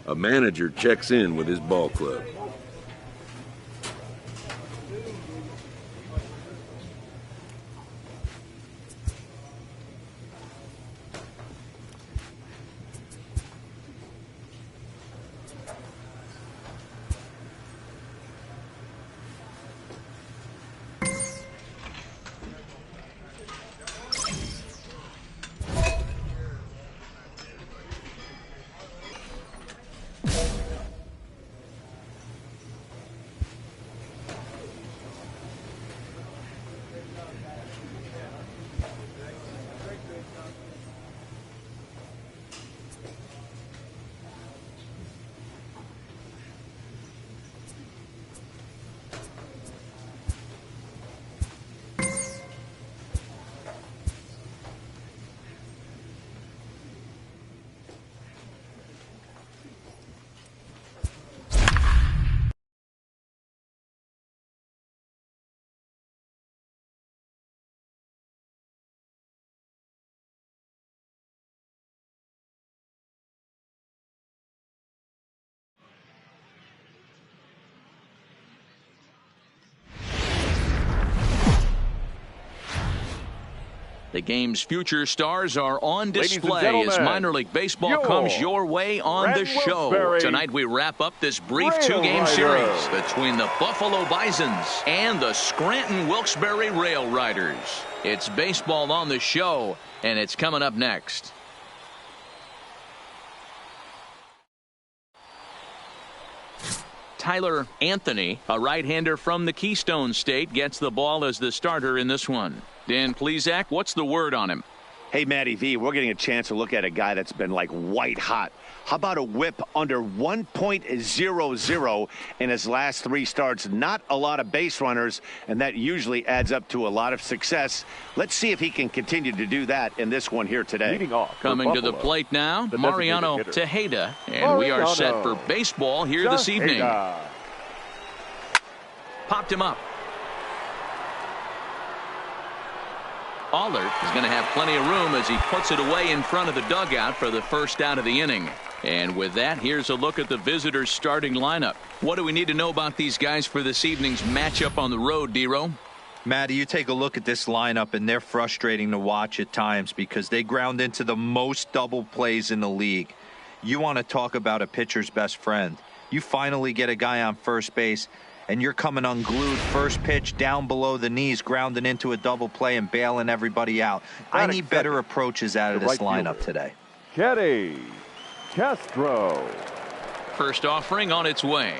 A manager checks in with his ball club. The game's future stars are on display as minor league baseball comes your way on the show. Tonight we wrap up this brief two-game series between the Buffalo Bisons and the Scranton Wilkes-Barre Rail Riders. It's baseball on the show, and it's coming up next. Tyler Anthony, a right-hander from the Keystone State, gets the ball as the starter in this one. Dan Plesac, what's the word on him? Hey, Matty V, we're getting a chance to look at a guy that's been like white hot. How about a whip under 1.00 in his last three starts? Not a lot of base runners, and that usually adds up to a lot of success. Let's see if he can continue to do that in this one here today. Coming to the plate now, Mariano Tejeda, and we are set for baseball here this evening. Popped him up. Allert is going to have plenty of room as he puts it away in front of the dugout for the first out of the inning. And with that, here's a look at the visitors' starting lineup. What do we need to know about these guys for this evening's matchup on the road, D-Row? Matty, you take a look at this lineup, and they're frustrating to watch at times because they ground into the most double plays in the league. You want to talk about a pitcher's best friend. You finally get a guy on first base, and you're coming unglued, first pitch down below the knees, grounding into a double play and bailing everybody out. I need better approaches out of this lineup today. Caddy Castro. First offering on its way.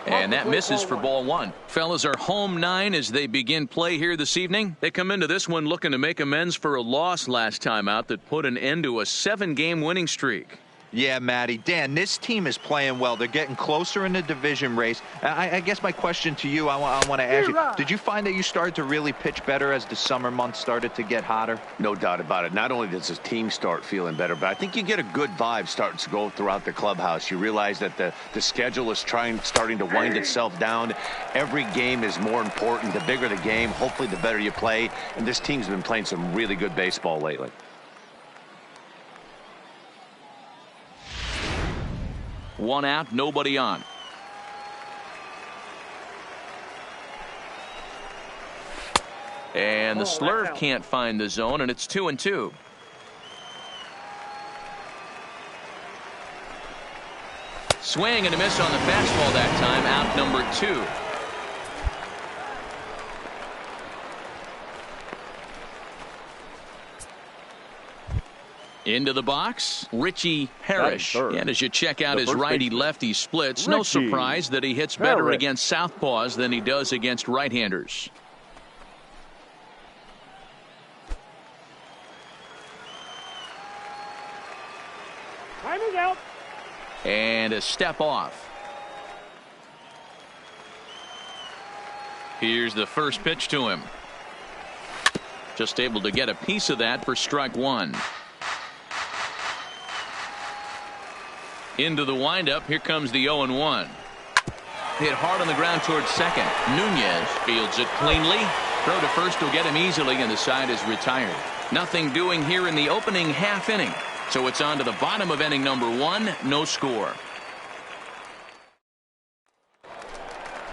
And that misses for ball one. Fellas are home 9 as they begin play here this evening. They come into this one looking to make amends for a loss last time out that put an end to a 7-game winning streak. Yeah, Matty. Dan, this team is playing well. They're getting closer in the division race. I guess my question to you, I want to ask you, did you find that you started to really pitch better as the summer months started to get hotter? No doubt about it. Not only does his team start feeling better, but I think you get a good vibe starting to go throughout the clubhouse. You realize that the schedule is starting to wind itself down. Every game is more important. The bigger the game, hopefully the better you play. And this team's been playing some really good baseball lately. One out, nobody on. And the slurve can't find the zone, and it's 2-2. Swing and a miss on the fastball that time, out number 2. Into the box, Richie Harris. And as you check out his righty-lefty splits, no surprise that he hits better against southpaws than he does against right-handers. Time is out. And a step off. Here's the first pitch to him. Just able to get a piece of that for strike one. Into the windup. Here comes the 0-1. Hit hard on the ground towards second. Nunez fields it cleanly. Throw to first will get him easily, and the side is retired. Nothing doing here in the opening half inning. So it's on to the bottom of inning number 1. No score.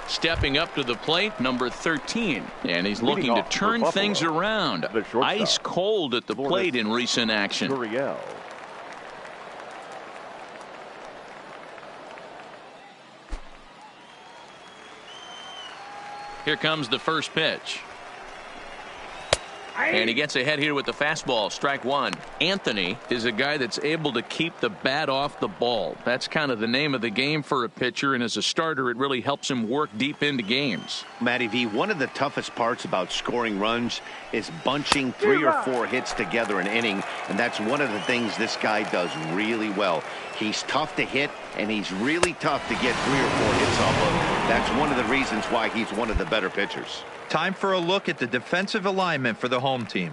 Stepping up to the plate, number 13. And he's looking to turn things around. Ice cold at the plate in recent action. Here comes the first pitch. And he gets ahead here with the fastball. Strike one. Anthony is a guy that's able to keep the bat off the ball. That's kind of the name of the game for a pitcher, and as a starter it really helps him work deep into games. Matty V, one of the toughest parts about scoring runs is bunching 3 or 4 hits together an inning, and that's one of the things this guy does really well. He's tough to hit, and he's really tough to get 3 or 4 hits off of. That's one of the reasons why he's one of the better pitchers. Time for a look at the defensive alignment for the home team.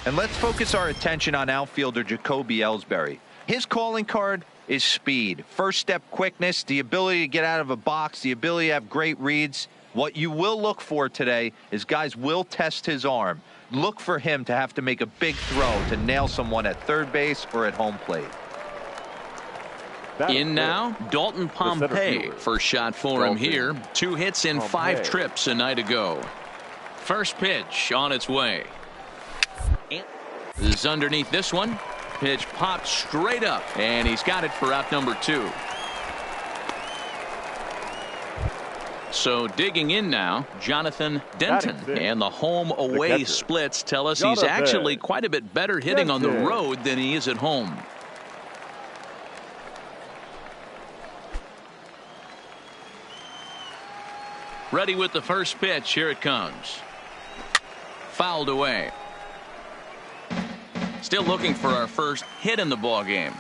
And let's focus our attention on outfielder Jacoby Ellsbury. His calling card is speed, first step quickness, the ability to get out of a box, the ability to have great reads. What you will look for today is guys will test his arm. Look for him to have to make a big throw to nail someone at third base or at home plate. In now, Dalton Pompey. First shot for him here. 2 hits in 5 trips a night ago. First pitch on its way. This is underneath this one. Pitch popped straight up, and he's got it for out number 2. So digging in now, Jonathan Denton. And the home-away splits tell us he's actually quite a bit better hitting on the road than he is at home. Ready with the first pitch. Here it comes. Fouled away. Still looking for our first hit in the ball game.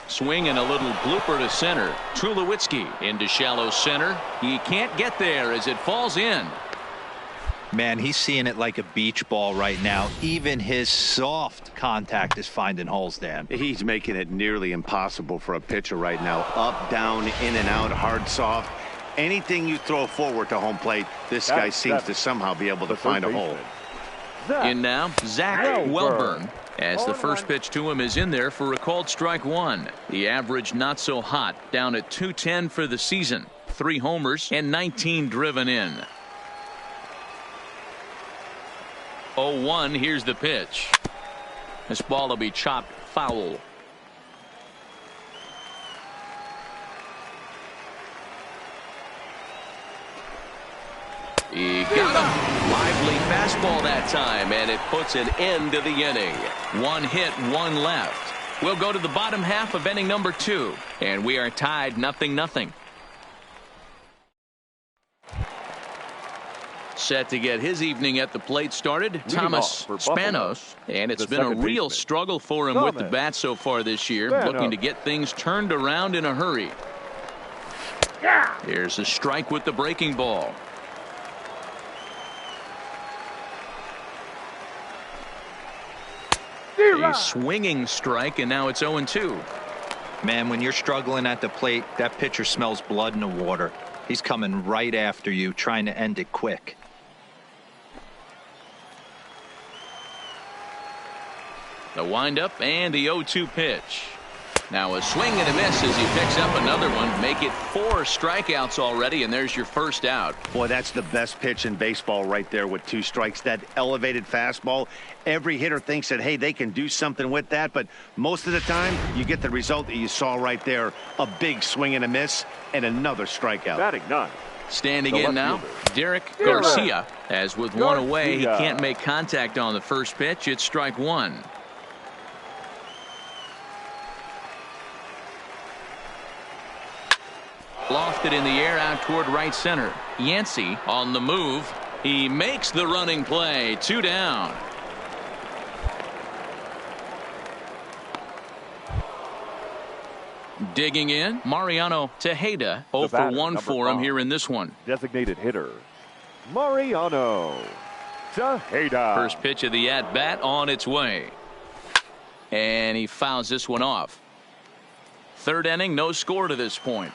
Swing and a little blooper to center. Tulowitzki into shallow center. He can't get there as it falls in. Man, he's seeing it like a beach ball right now. Even his soft contact is finding holes, Dan. He's making it nearly impossible for a pitcher right now. Up, down, in and out, hard, soft. Anything you throw forward to home plate, this guy seems to somehow be able to find a hole. In now, Zach Welburn, as the first pitch to him is in there for a called strike one. The average not so hot, down at 210 for the season. 3 homers and 19 driven in. 0-1. Here's the pitch. This ball will be chopped foul. He got him. Lively fastball that time, and it puts an end to the inning. 1 hit, 1 left. We'll go to the bottom half of inning number 2, and we are tied 0-0. Set to get his evening at the plate started, Thomas Spanos, and it's been a real struggle for him with the bat so far this year, looking to get things turned around in a hurry. Here's a strike with the breaking ball. A swinging strike, and now it's 0-2. Man, when you're struggling at the plate, that pitcher smells blood in the water. He's coming right after you, trying to end it quick. The windup and the 0-2 pitch. Now a swing and a miss as he picks up another one. Make it 4 strikeouts already, and there's your first out. Boy, that's the best pitch in baseball right there with 2 strikes. That elevated fastball. Every hitter thinks that, hey, they can do something with that, but most of the time you get the result that you saw right there. A big swing and a miss and another strikeout. Batting 9. Standing in now, Derek Garcia. As with 1 away, he can't make contact on the first pitch. It's strike 1. Lofted in the air out toward right center. Yancey on the move. He makes the running play. 2 down. Digging in, Mariano Tejeda. 0 for 1 for him here in this one. Designated hitter, Mariano Tejeda. First pitch of the at-bat on its way. And he fouls this one off. 3rd inning, no score to this point.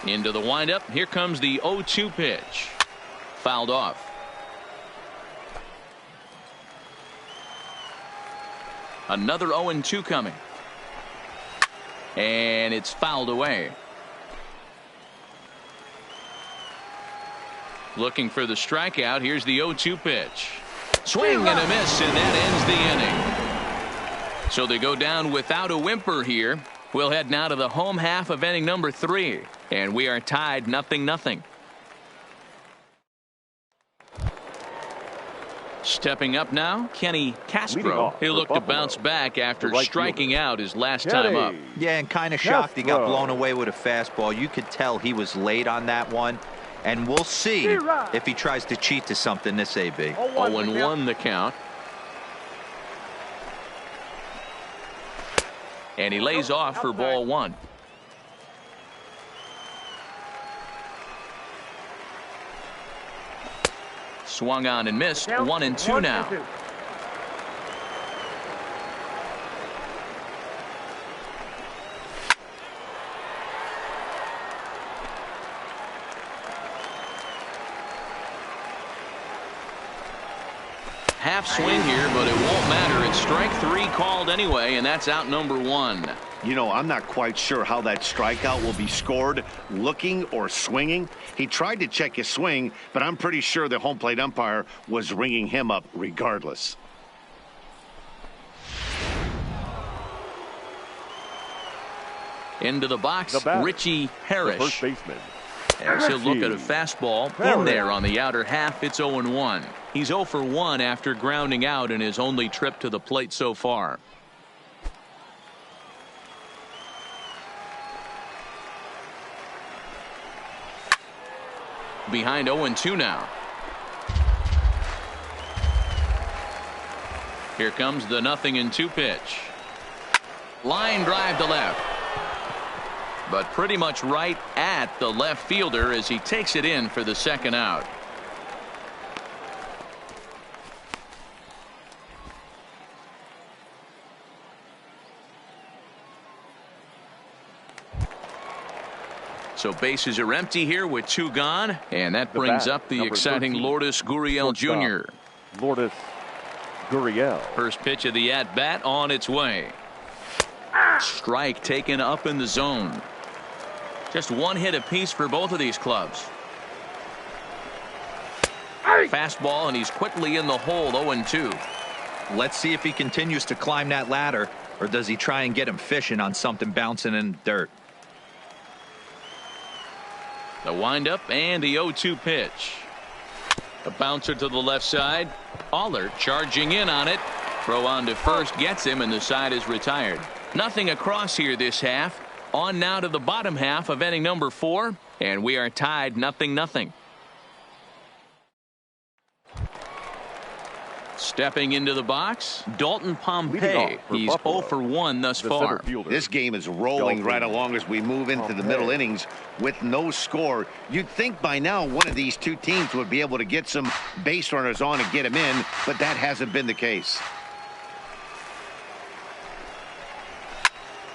Into the windup. Here comes the 0-2 pitch. Fouled off. Another 0-2 coming. And it's fouled away. Looking for the strikeout. Here's the 0-2 pitch. Swing and a miss, and that ends the inning. So they go down without a whimper here. We'll head now to the home half of inning number 3. And we are tied 0-0. Stepping up now, Kenny Castro. He'll look to bounce back after striking out his last time up. Yeah, and kind of shocked he got blown away with a fastball. You could tell he was late on that one. And we'll see if he tries to cheat to something this AB. 0-1 the count. And he lays off for ball 1. Swung on and missed. 1-2 now. Half swing here, but it won't matter. It's strike 3 called anyway, and that's out number 1. You know, I'm not quite sure how that strikeout will be scored, looking or swinging. He tried to check his swing, but I'm pretty sure the home plate umpire was ringing him up regardless. Into the box, Richie Harris. The first baseman. As he'll look at a fastball in there on the outer half. It's 0-1. He's 0 for 1 after grounding out in his only trip to the plate so far. Behind 0-2 now. Here comes the 0-2 pitch. Line drive to left. But pretty much right at the left fielder as he takes it in for the second out. So bases are empty here with 2 gone, and that brings up the exciting 13, Lourdes Gurriel Jr. Lourdes Gurriel. First pitch of the at-bat on its way. Strike taken up in the zone. Just 1 hit apiece for both of these clubs. Fastball, and he's quickly in the hole. 0-2. Let's see if he continues to climb that ladder, or does he try and get him fishing on something bouncing in the dirt. The windup and the 0-2 pitch. A bouncer to the left side. Aller charging in on it. Throw on to first gets him, and the side is retired. Nothing across here this half. On now to the bottom half of inning number 4, and we are tied 0-0. Stepping into the box, Dalton Pompey. He's 0 for 1 thus far. This game is rolling right along as we move into the middle innings with no score. You'd think by now one of these 2 teams would be able to get some base runners on and get them in, but that hasn't been the case.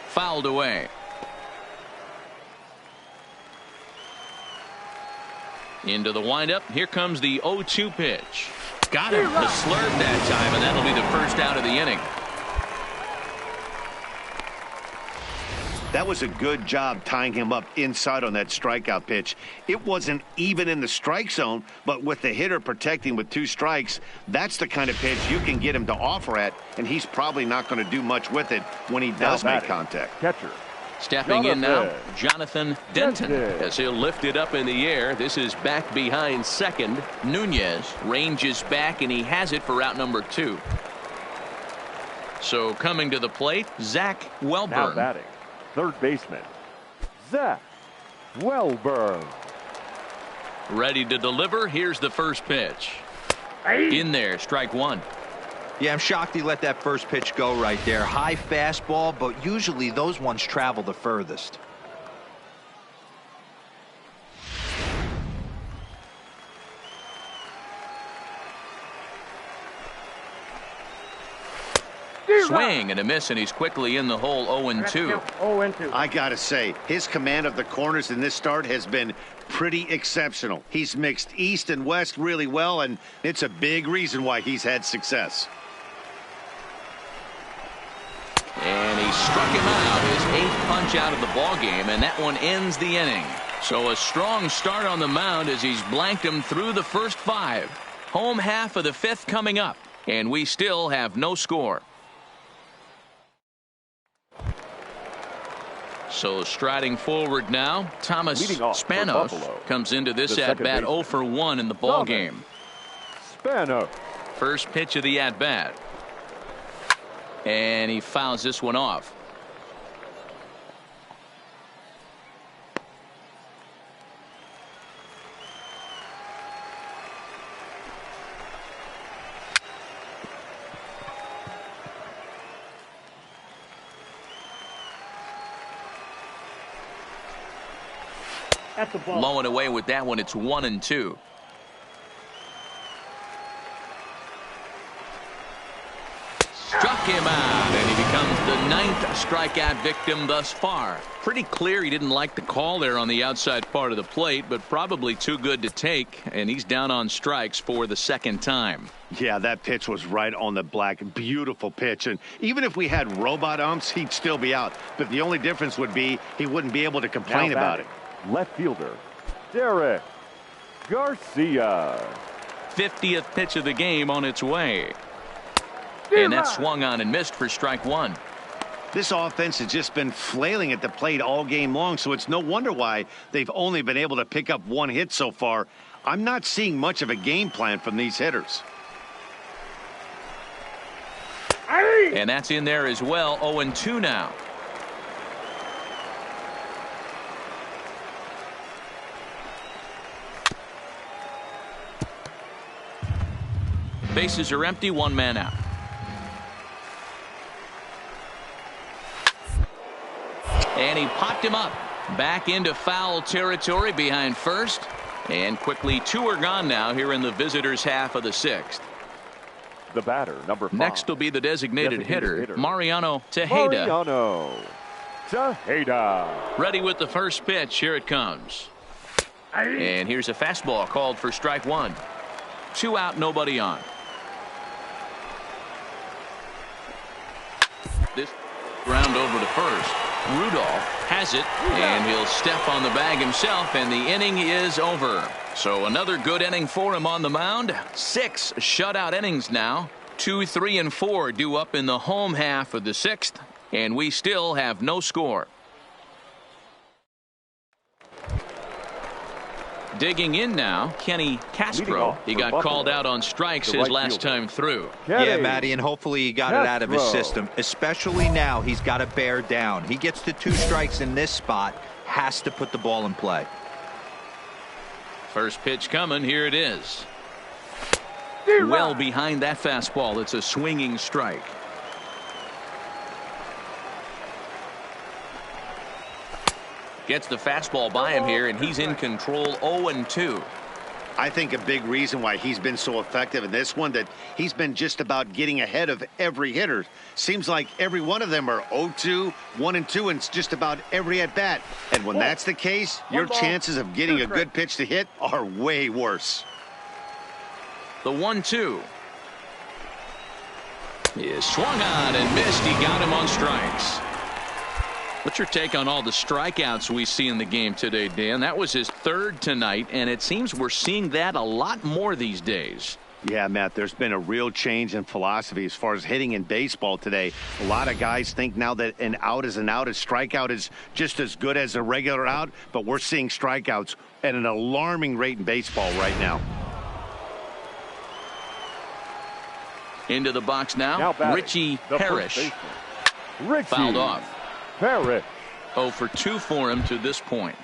Fouled away. Into the windup. Here comes the 0-2 pitch. Got him. The slurve that time, and that'll be the first out of the inning. That was a good job tying him up inside on that strikeout pitch. It wasn't even in the strike zone, but with the hitter protecting with 2 strikes, that's the kind of pitch you can get him to offer at, and he's probably not going to do much with it when he does make contact. Catcher. Stepping in now, Jonathan Denton, as he'll lift it up in the air. This is back behind second. Nunez ranges back, and he has it for out number 2. So coming to the plate, Zach Welburn. Now batting, third baseman, Zach Welburn. Ready to deliver. Here's the first pitch. In there, strike 1. Yeah, I'm shocked he let that first pitch go right there. High fastball, but usually those ones travel the furthest. swing and a miss, and he's quickly in the hole 0-2. I got to say, his command of the corners in this start has been pretty exceptional. He's mixed east and west really well, and it's a big reason why he's had success. And he struck him out, his 8th punch out of the ball game, and that one ends the inning. So a strong start on the mound as he's blanked him through the first 5. Home half of the 5th coming up, and we still have no score. So striding forward now, Thomas Spanos comes into this at-bat 0 for 1 in the ball game. Spanos. First pitch of the at-bat. And he fouls this one off. Low and away with that one. It's 1-2. Struck him out, and he becomes the 9th strikeout victim thus far. Pretty clear he didn't like the call there on the outside part of the plate, but probably too good to take, and he's down on strikes for the 2nd time. Yeah, that pitch was right on the black. Beautiful pitch. And even if we had robot umps, he'd still be out. But the only difference would be he wouldn't be able to complain about it. Left fielder, Derek Garcia. 50th pitch of the game on its way. And that swung on and missed for strike 1. This offense has just been flailing at the plate all game long, so it's no wonder why they've only been able to pick up 1 hit so far. I'm not seeing much of a game plan from these hitters. And that's in there as well. 0-2 now. Bases are empty, 1 man out. And he popped him up back into foul territory behind first, and quickly 2 are gone now here in the visitors' half of the 6th. The batter, number 5. Next will be the designated hitter, Mariano Tejeda. Mariano Tejeda. Ready with the first pitch. Here it comes. And here's a fastball called for strike 1. 2 out, nobody on. This ground over to first. Rudolph has it, and he'll step on the bag himself, and the inning is over. So another good inning for him on the mound. 6 shutout innings now. 2, 3, and 4 due up in the home half of the 6th, and we still have no score. Digging in now, Kenny Castro. He got called out on strikes his last time through. Yeah, Matty, and hopefully he got it out of his system. Especially now, he's got to bear down. He gets to 2 strikes in this spot, has to put the ball in play. First pitch coming. Here it is. Well behind that fastball. It's a swinging strike. Gets the fastball by him here, and he's in control. 0-2. I think a big reason why he's been so effective in this one, that he's been just about getting ahead of every hitter. Seems like every one of them are 0-2, 1-2, and it's just about every at bat. And when that's the case, your chances of getting a good pitch to hit are way worse. The 1-2 is swung on and missed. He got him on strikes. What's your take on all the strikeouts we see in the game today, Dan? That was his 3rd tonight, and it seems we're seeing that a lot more these days. Yeah, Matt, there's been a real change in philosophy as far as hitting in baseball today. A lot of guys think now that an out is an out. A strikeout is just as good as a regular out, but we're seeing strikeouts at an alarming rate in baseball right now. Into the box now Richie Parrish. Fouled off. Parrish. 0 for 2 for him to this point.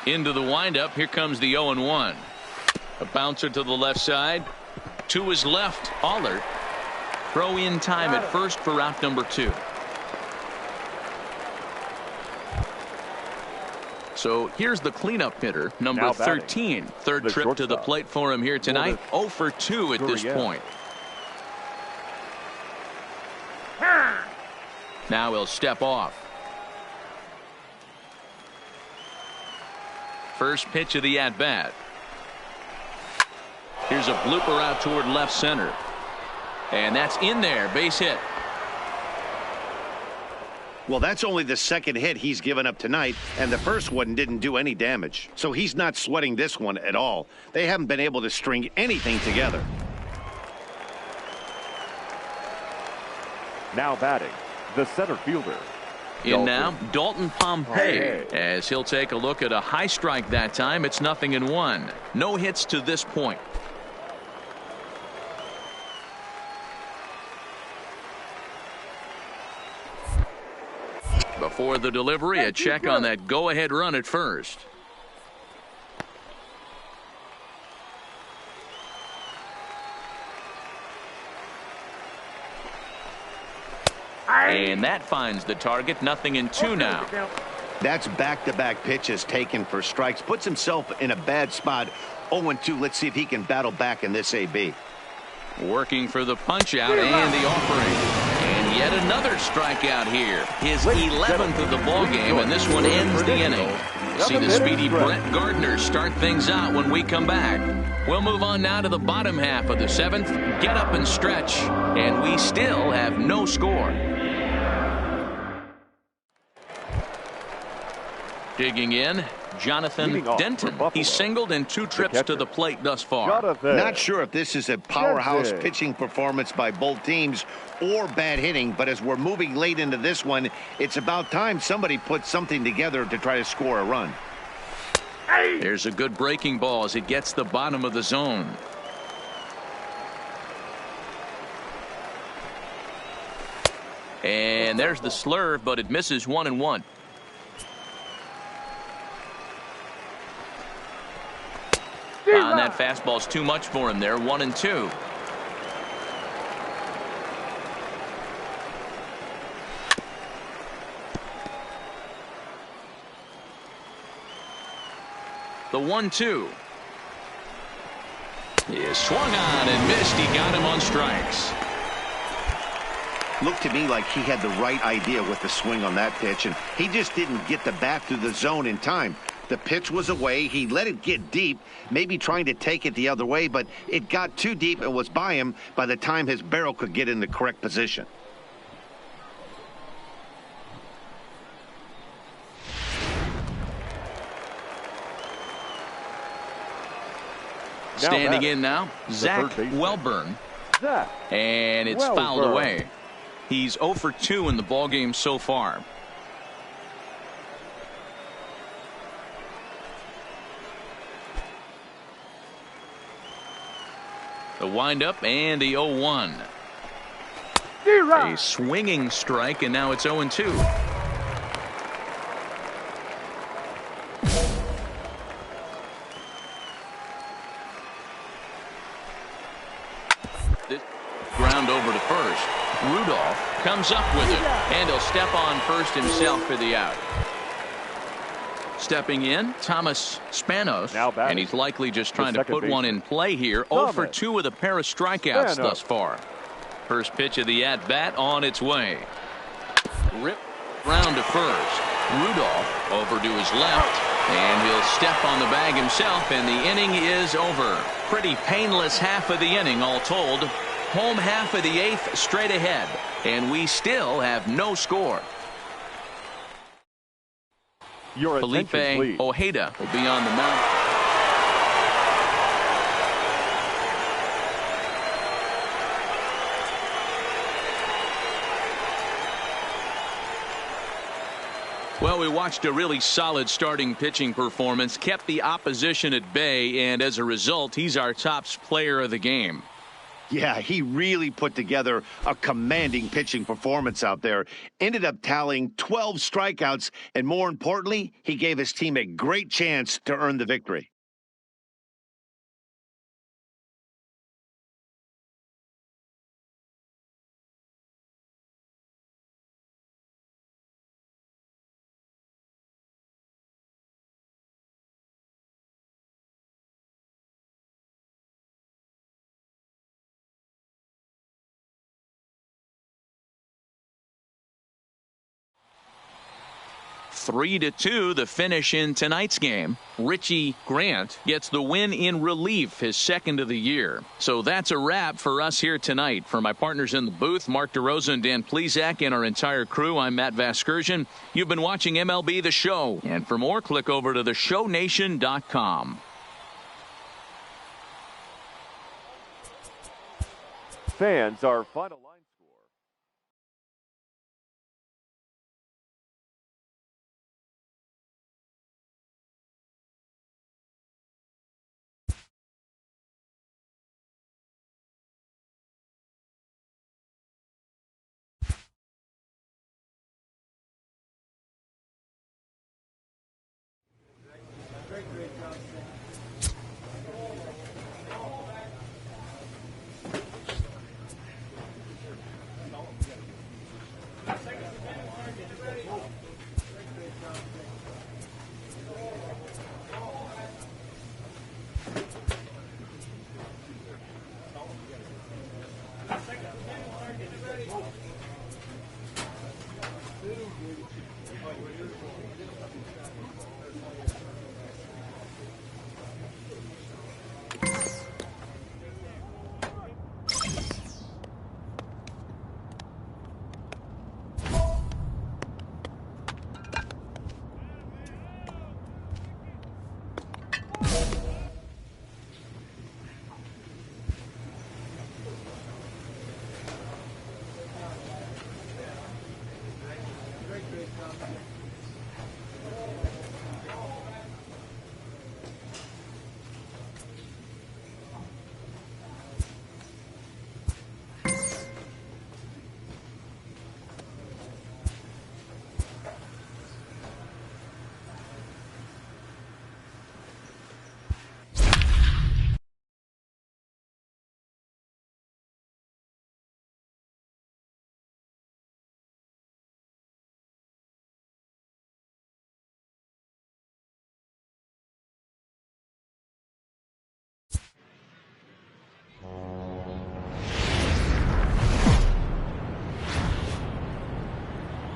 Into the windup. Here comes the 0-1. A bouncer to the left side. To his left. Aller. Throw in time at first for out number 2. So here's the cleanup hitter, number Now batting, 13. Third the trip to the shortstop. plate for him here tonight. 0 for 2 at this Gurriel. point. Now he'll step off. First pitch of the at-bat. Here's a blooper out toward left center. And that's in there. Base hit. Well, that's only the second hit he's given up tonight, and the first one didn't do any damage. So he's not sweating this one at all. They haven't been able to string anything together. Now batting, the center fielder. In now, Dalton Pompey, as he'll take a look at a high strike that time. It's 0-1. No hits to this point. Before the delivery, a check on that go-ahead run at first. And that finds the target. 0-2 now. That's back-to-back pitches taken for strikes. Puts himself in a bad spot. 0-2. Let's see if he can battle back in this AB. Working for the punch-out and the offering. And yet another strikeout here. His 11th of the ball game, and this one ends the inning. We'll see the speedy Brett Gardner start things out when we come back. We'll move on now to the bottom half of the 7th. Get up and stretch, and we still have no score. Digging in, Jonathan Denton. He's singled in 2 trips to the plate thus far. Not sure if this is a powerhouse pitching performance by both teams or bad hitting, but as we're moving late into this one, it's about time somebody puts something together to try to score a run. There's a good breaking ball as it gets the bottom of the zone. And there's the slurve, but it misses 1-1. And that fastball's too much for him there. 1-2. The 1-2 is swung on and missed. He got him on strikes. Looked to me like he had the right idea with the swing on that pitch, and he just didn't get the bat through the zone in time. The pitch was away. He let it get deep, maybe trying to take it the other way, but it got too deep and was by him by the time his barrel could get in the correct position. Standing in now, Zach Welburn. And it's fouled away. He's 0 for 2 in the ballgame so far. The windup and the 0-1. A swinging strike, and now it's 0-2. This ground over to first. Rudolph comes up with it, and he'll step on first himself for the out. Stepping in, Thomas Spanos, and he's likely just trying to put one in play here. 0 for 2 with a pair of strikeouts thus far. First pitch of the at-bat on its way. Rip round to first. Rudolph over to his left, and he'll step on the bag himself, and the inning is over. Pretty painless half of the inning, all told. Home half of the 8th straight ahead, and we still have no score. Felipe Ojeda will be on the mound. Well, we watched a really solid starting pitching performance, kept the opposition at bay, and as a result, he's our top player of the game. Yeah, he really put together a commanding pitching performance out there. Ended up tallying 12 strikeouts, and more importantly, he gave his team a great chance to earn the victory. 3-2 the finish in tonight's game. Richie Grant gets the win in relief, his second of the year. So that's a wrap for us here tonight. For my partners in the booth, Mark DeRosa and Dan Plesac, and our entire crew, I'm Matt Vasgersian. You've been watching MLB The Show. And for more, click over to theshownation.com. Fans, our final line score.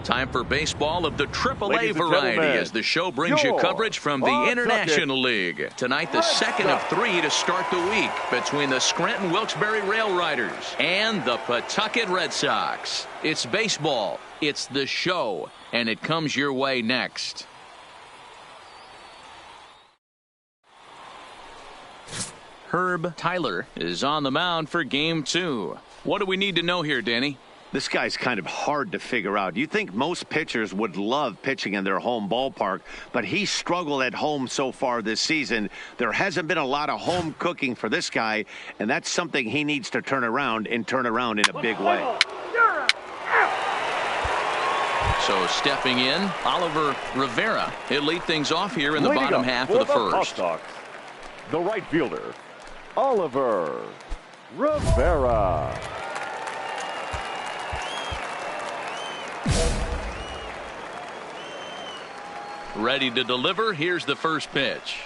Time for baseball of the AAA variety as the show brings you coverage from the International League. Tonight, the second of 3 to start the week between the Scranton Wilkes-Barre Rail Riders and the Pawtucket Red Sox. It's baseball, it's the show, and it comes your way next. Herb Tyler is on the mound for Game 2. What do we need to know here, Danny? This guy's kind of hard to figure out. You think most pitchers would love pitching in their home ballpark, but he struggled at home so far this season. There hasn't been a lot of home cooking for this guy, and that's something he needs to turn around in a big way. So stepping in, Oliver Rivera. He'll lead things off here in the bottom half of the first. The right fielder, Oliver Rivera. Ready to deliver. Here's the first pitch.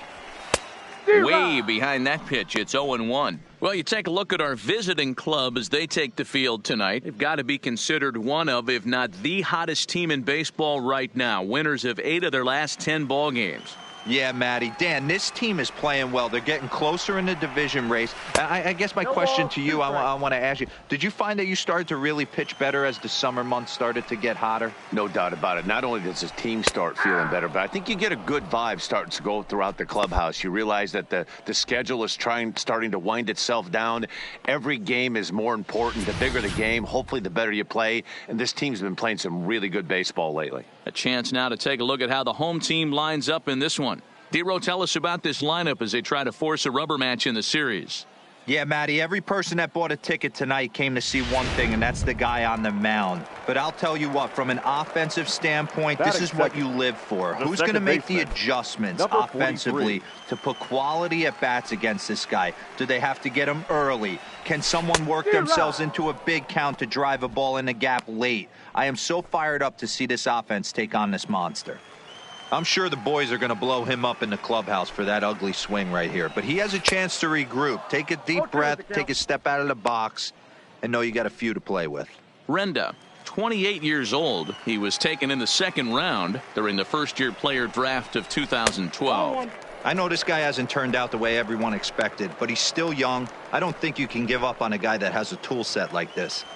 Way behind that pitch. It's 0-1. Well, you take a look at our visiting club as they take the field tonight. They've got to be considered one of, if not the hottest team in baseball right now. Winners of 8 of their last 10 ball games. Yeah, Matty. Dan, this team is playing well. They're getting closer in the division race. I guess my question to you, I want to ask you, did you find that you started to really pitch better as the summer months started to get hotter? No doubt about it. Not only does his team start feeling better, but I think you get a good vibe starting to go throughout the clubhouse. You realize that the schedule is starting to wind itself down. Every game is more important. The bigger the game, hopefully the better you play. And this team's been playing some really good baseball lately. A chance now to take a look at how the home team lines up in this one. D-Row, tell us about this lineup as they try to force a rubber match in the series. Yeah, Matty, every person that bought a ticket tonight came to see one thing, and that's the guy on the mound. But I'll tell you what, from an offensive standpoint, this is what you live for. Who's going to make the adjustments offensively to put quality at bats against this guy? Do they have to get him early? Can someone work themselves into a big count to drive a ball in the gap late? I am so fired up to see this offense take on this monster. I'm sure the boys are going to blow him up in the clubhouse for that ugly swing right here. But he has a chance to regroup. Take a deep breath, take a step out of the box, and know you got a few to play with. Renda, 28 years old. He was taken in the second round during the first-year player draft of 2012. I know this guy hasn't turned out the way everyone expected, but he's still young. I don't think you can give up on a guy that has a tool set like this.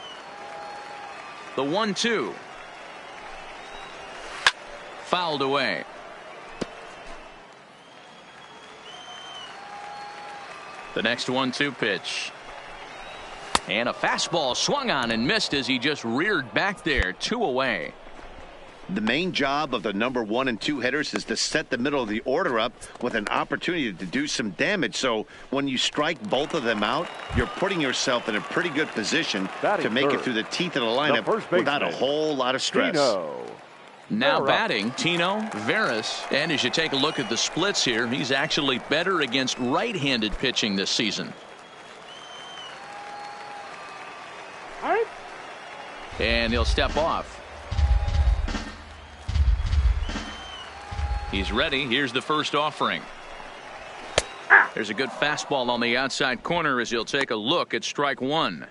The 1-2. Fouled away. The next 1-2 pitch. And a fastball swung on and missed as he just reared back there. 2 away. The main job of the number 1 and 2 hitters is to set the middle of the order up with an opportunity to do some damage. So when you strike both of them out, you're putting yourself in a pretty good position to make it through the teeth of the lineup without a whole lot of stress. Now batting, Tino Veras. And as you take a look at the splits here, he's actually better against right-handed pitching this season. And he'll step off. He's ready. Here's the first offering. There's a good fastball on the outside corner as he'll take a look at strike 1.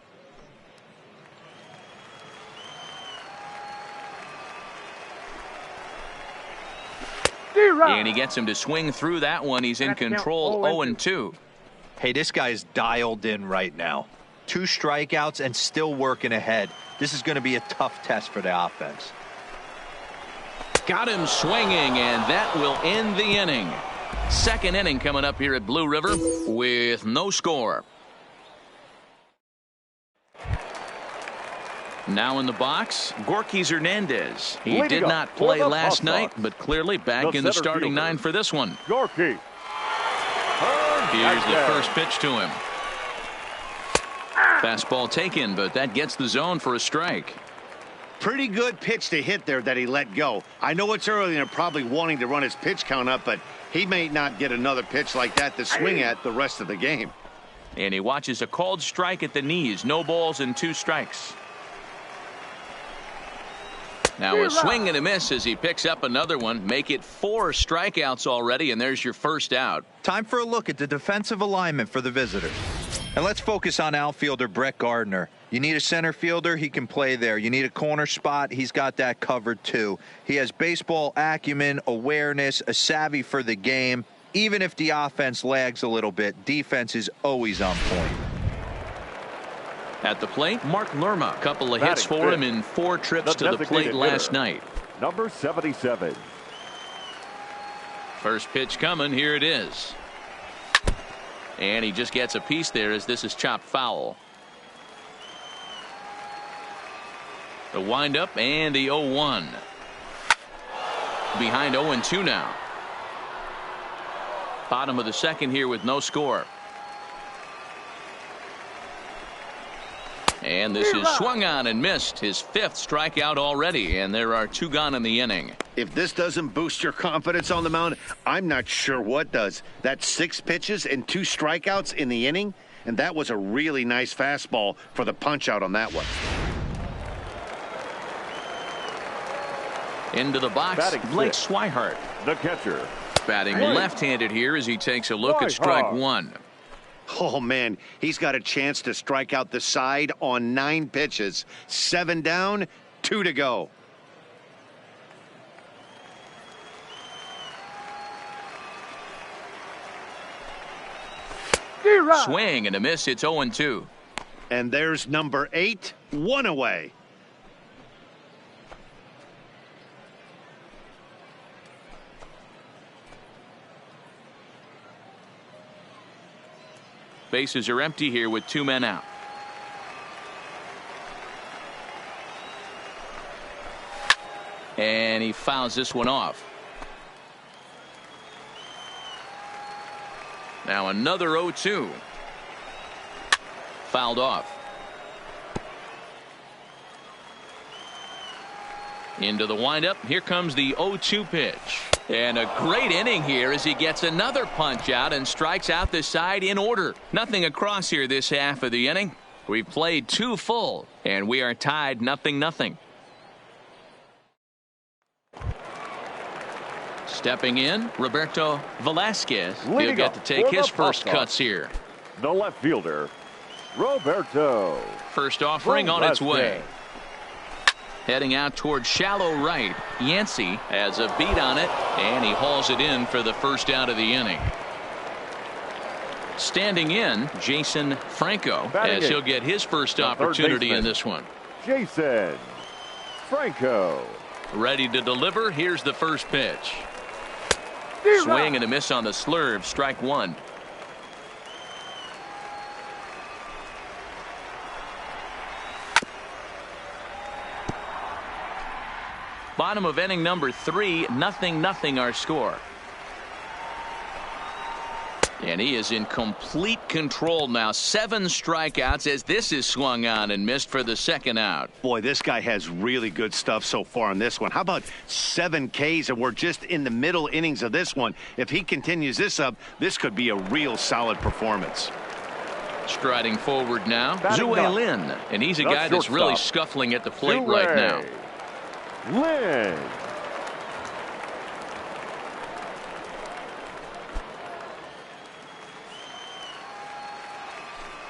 And he gets him to swing through that one. He's in control. 0-2. Hey, this guy's dialed in right now. 2 strikeouts and still working ahead. This is going to be a tough test for the offense. Got him swinging, and that will end the inning. Second inning coming up here at Blue River with no score. Now in the box, Gorky Hernandez. He did not play last night, but clearly back in the starting 9 for this one. Gorky. Here's the first pitch to him. Fastball taken, but that gets the zone for a strike. Pretty good pitch to hit there that he let go. I know it's early and they're probably wanting to run his pitch count up, but he may not get another pitch like that to swing at the rest of the game. And he watches a called strike at the knees. No balls and 2 strikes. Now a swing and a miss as he picks up another one. Make it 4 strikeouts already, and there's your first out. Time for a look at the defensive alignment for the visitors. And let's focus on outfielder Brett Gardner. You need a center fielder, he can play there. You need a corner spot, he's got that covered too. He has baseball acumen, awareness, a savvy for the game. Even if the offense lags a little bit, defense is always on point. At the plate, Mark Lerma. A couple of hits for him in 4 trips to the plate last night. Number 77. First pitch coming. Here it is. And he just gets a piece there as this is chopped foul. The windup and the 0-1. Behind 0-2 now. Bottom of the second here with no score. And this is swung on and missed. His 5th strikeout already, and there are 2 gone in the inning. If this doesn't boost your confidence on the mound, I'm not sure what does. That's 6 pitches and 2 strikeouts in the inning, and that was a really nice fastball for the punch out on that one. Into the box, Batting Blake 6. Swihart. The catcher. Batting left-handed here as he takes a look at strike 1. Oh, man, he's got a chance to strike out the side on 9 pitches. 7 down, 2 to go. Swing and a miss. It's 0-2. And there's number 8, 1 away. Bases are empty here with 2 men out. And he fouls this one off. Now another 0-2. Fouled off. Into the windup. Here comes the 0-2 pitch. And a great inning here as he gets another punch out and strikes out the side in order. Nothing across here this half of the inning. We've played 2 full, and we are tied 0-0. Stepping in, Roberto Velasquez. He'll get to take his first cuts here. The left fielder, Roberto. First offering on its way. Heading out towards shallow right. Yancey has a beat on it, and he hauls it in for the first out of the inning. Standing in, Jason Franco, as he'll get his first opportunity in this one. Jason Franco. Ready to deliver. Here's the first pitch. Swing and a miss on the slurve. Strike one. Bottom of inning number 3, 0-0 our score. And he is in complete control now. 7 strikeouts as this is swung on and missed for the second out. Boy, this guy has really good stuff so far in this one. How about 7 Ks, and we're just in the middle innings of this one. If he continues this up, this could be a real solid performance. Striding forward now, Batting Zue up. Lin, and he's a The guy that's really shortstop. scuffling at the plate Zue right now. Lin.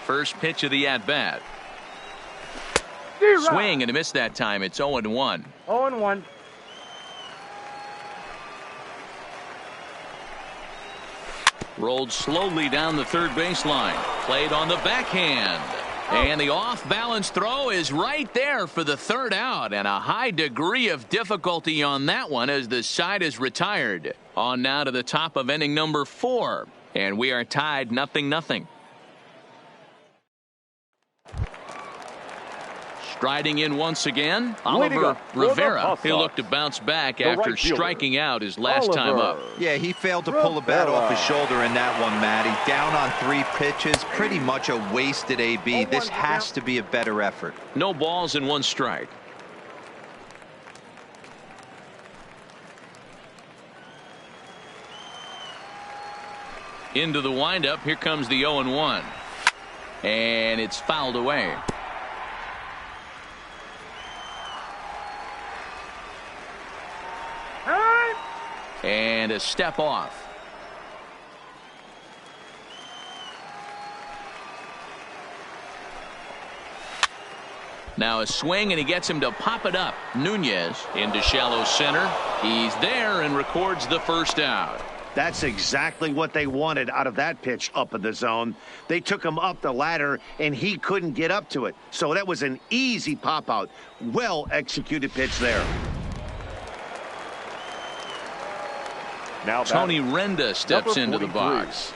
First pitch of the at-bat. Swing and a miss that time. It's 0-1. 0-1. Rolled slowly down the third baseline. Played on the backhand. And the off-balance throw is right there for the third out. And a high degree of difficulty on that one as the side is retired. On now to the top of inning number 4. And we are tied 0-0. Striding in once again, Oliver Rivera. He'll look to bounce back after striking out his last time up. Yeah, he failed to pull the bat off his shoulder in that one, Matty. Down on 3 pitches, pretty much a wasted AB. This has to be a better effort. No balls and 1 strike. Into the windup. Here comes the 0-1. And it's fouled away. And a step off. Now a swing, and he gets him to pop it up. Nunez into shallow center. He's there and records the first out. That's exactly what they wanted out of that pitch up in the zone. They took him up the ladder, and he couldn't get up to it. So that was an easy pop-out. Well-executed pitch there. Now Tony Renda steps number into the 43. box.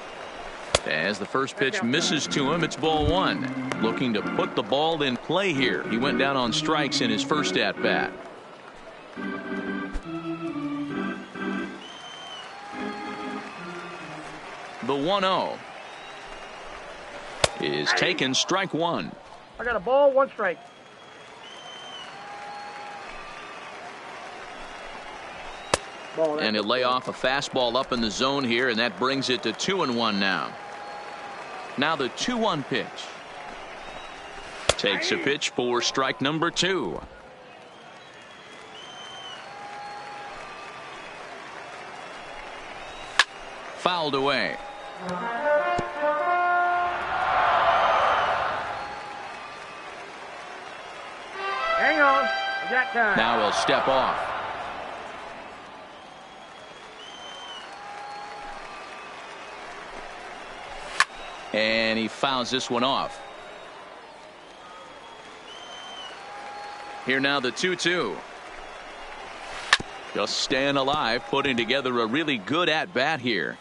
As the first pitch misses to him, it's ball 1. Looking to put the ball in play here. He went down on strikes in his first at-bat. The 1-0 is taken. Strike 1. I got a ball, 1 strike. Ball, And he'll lay off a fastball up in the zone here, and that brings it to 2-1 now. Now the 2-1 pitch. Takes a pitch for strike number 2. Fouled away. Hang on. I got time. Now he'll step off. And he fouls this one off. Here now the 2-2. Just staying alive, putting together a really good at-bat here.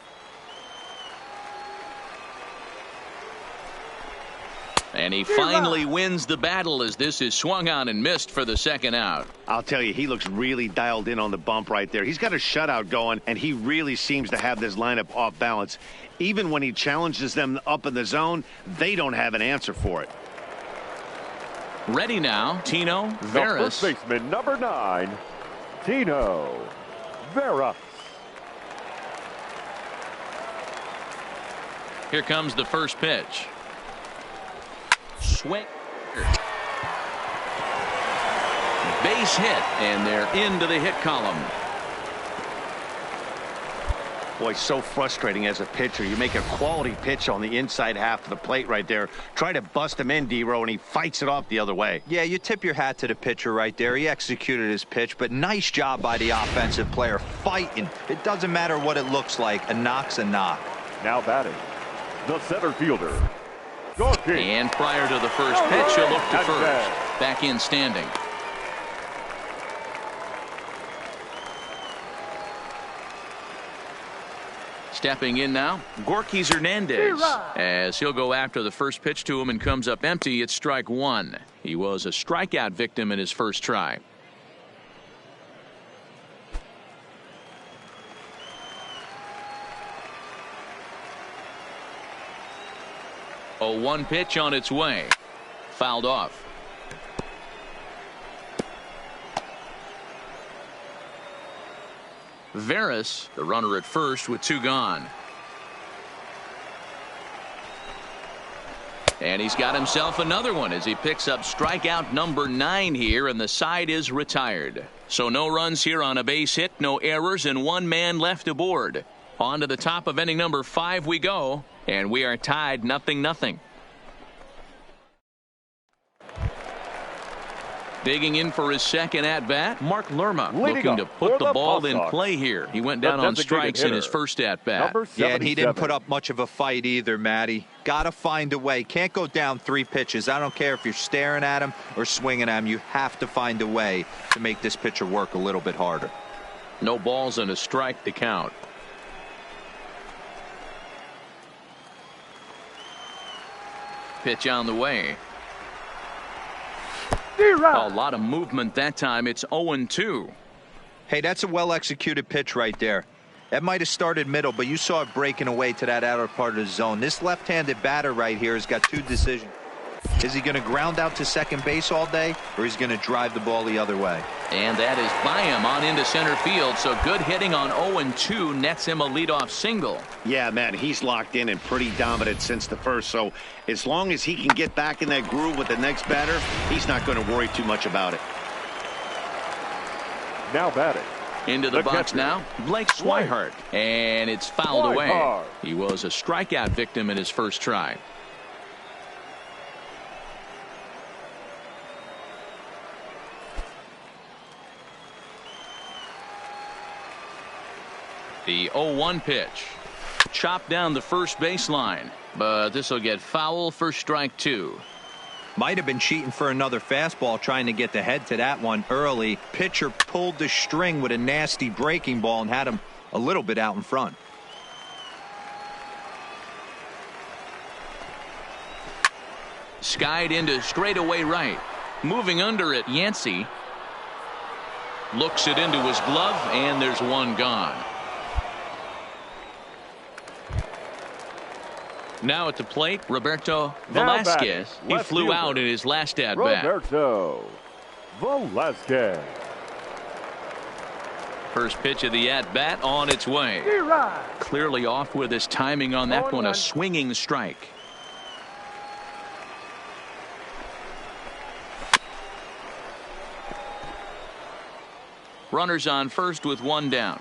And he finally wins the battle as this is swung on and missed for the second out. I'll tell you, he looks really dialed in on the bump right there. He's got a shutout going, and he really seems to have this lineup off balance. Even when he challenges them up in the zone, they don't have an answer for it. Ready now, Tino The Veras. first baseman, number 9, Tino Veras. Here comes the first pitch. Swing. Base hit, and they're into the hit column. Boy, so frustrating as a pitcher. You make a quality pitch on the inside half of the plate right there. Try to bust him in, D-Row, and he fights it off the other way. Yeah, you tip your hat to the pitcher right there. He executed his pitch, but nice job by the offensive player fighting. It doesn't matter what it looks like. A knock's a knock. Now batting, the center fielder, Gorky. And prior to the first pitch, he'll look to first. Back in standing. Stepping in now, Gorky Hernandez, as he'll go after the first pitch to him and comes up empty. It's strike one. He was a strikeout victim in his first try. Oh, 1 pitch on its way. Fouled off. Veras, the runner at first with 2 gone. And he's got himself another one as he picks up strikeout number 9 here, and the side is retired. So no runs here on a base hit, no errors, and 1 man left aboard. On to the top of inning number 5 we go, and we are tied 0-0. Digging in for his second at-bat, Mark Lerma looking to put the ball in play here. He went down on strikes in his first at-bat. Yeah, and he didn't put up much of a fight either, Matty. Got to find a way. Can't go down 3 pitches. I don't care if you're staring at him or swinging at him. You have to find a way to make this pitcher work a little bit harder. No balls and a strike to count. Pitch on the way. A lot of movement that time. It's 0-2. Hey, that's a well-executed pitch right there. That might have started middle, but you saw it breaking away to that outer part of the zone. This left-handed batter right here has got 2 decisions. Is he going to ground out to second base all day, or is he going to drive the ball the other way? And that is by him on into center field. So good hitting on 0-2 nets him a leadoff single. Yeah, man, he's locked in and pretty dominant since the first. So as long as he can get back in that groove with the next batter, he's not going to worry too much about it. Now batting. Into the box now, Blake Swihart. And it's fouled away. He was a strikeout victim in his first try. The 0-1 pitch. Chopped down the first baseline, but this will get foul for strike 2. Might have been cheating for another fastball, trying to get the head to that one early. Pitcher pulled the string with a nasty breaking ball and had him a little bit out in front. Skied into straightaway right. Moving under it, Yancey looks it into his glove, and there's 1 gone. Now at the plate, Roberto Velasquez. He flew out in his last at-bat. Roberto Velasquez. First pitch of the at-bat on its way. Clearly off with his timing on that one. A swinging strike. Runners on first with 1 down.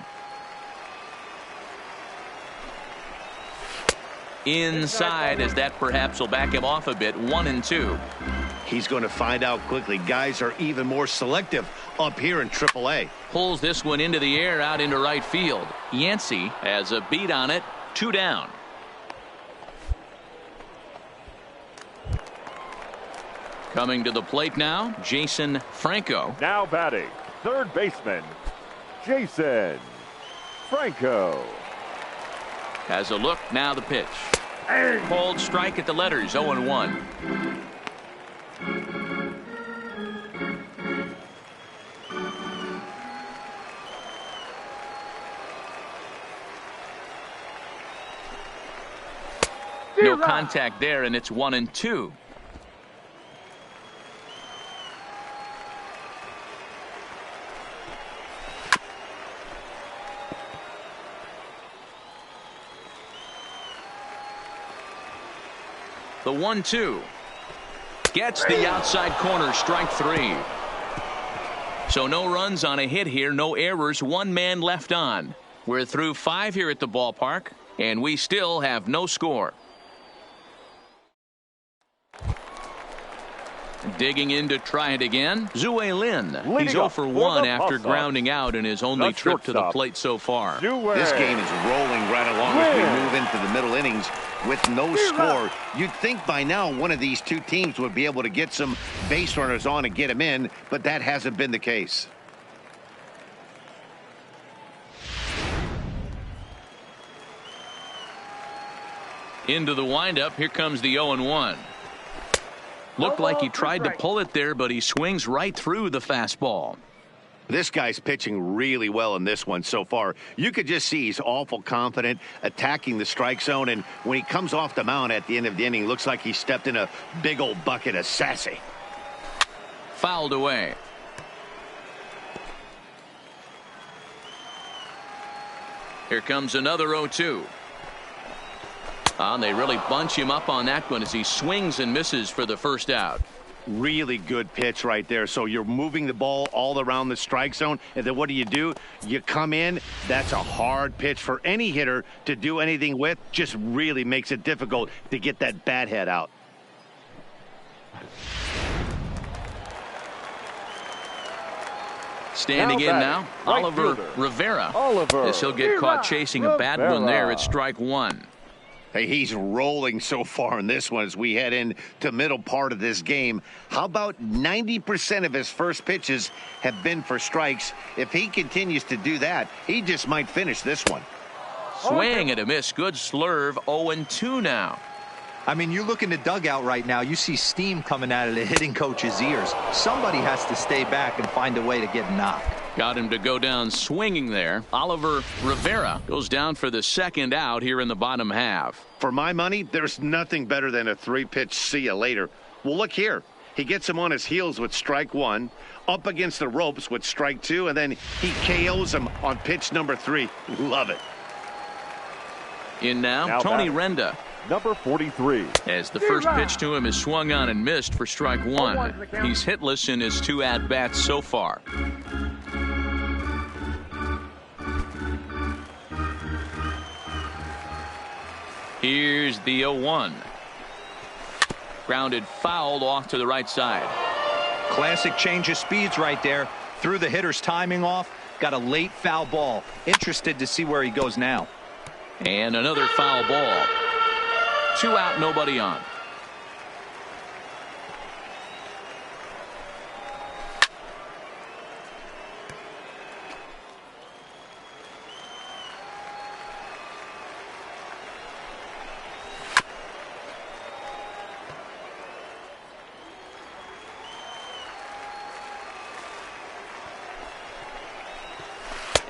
Inside, as that perhaps will back him off a bit. 1-2. He's going to find out quickly. Guys are even more selective up here in AAA. Pulls this one into the air out into right field. Yancey has a beat on it. 2 down. Coming to the plate now, Jason Franco. Now batting, third baseman, Jason Franco. Has a look, now the pitch. Called strike at the letters, 0-1. No contact there, and it's 1-2. The 1-2 gets the outside corner, strike 3. So no runs on a hit here, no errors, 1 man left on. We're through 5 here at the ballpark, and we still have no score. Digging in to try it again, Zue Lin. He's 0 for 1 after grounding out in his only trip to the plate so far. This game is rolling right along as we move into the middle innings with no score. You'd think by now one of these two teams would be able to get some base runners on and get them in, but that hasn't been the case. Into the windup, here comes the 0-1. Looked like he tried to pull it there, but he swings right through the fastball. This guy's pitching really well in this one so far. You could just see he's awful confident attacking the strike zone, and when he comes off the mound at the end of the inning, looks like he stepped in a big old bucket of sassy. Fouled away. Here comes another 0-2. And they really bunch him up on that one as he swings and misses for the first out. Really good pitch right there. So you're moving the ball all around the strike zone, and then what do? You come in. That's a hard pitch for any hitter to do anything with. Just really makes it difficult to get that bat head out. Standing in now, Oliver Rivera. As he'll get caught chasing a bad one there at strike 1. Hey, he's rolling so far in this one as we head into middle part of this game. How about 90% of his first pitches have been for strikes? If he continues to do that, he just might finish this one. Swing and a miss. Good slurve. 0-2 now. I mean, you look in the dugout right now, you see steam coming out of the hitting coach's ears. Somebody has to stay back and find a way to get knocked. Got him to go down swinging there. Oliver Rivera goes down for the second out here in the bottom half. For my money, there's nothing better than a 3-pitch see you later. Well, look here. He gets him on his heels with strike 1, up against the ropes with strike 2, and then he KOs him on pitch number 3. Love it. In now Tony Renda. Number 43. As the first pitch to him is swung on and missed for strike 1. He's hitless in his 2 at-bats so far. Here's the 0-1. Grounded foul off to the right side. Classic change of speeds right there. Threw the hitter's timing off. Got a late foul ball. Interested to see where he goes now. And another foul ball. 2 out, nobody on.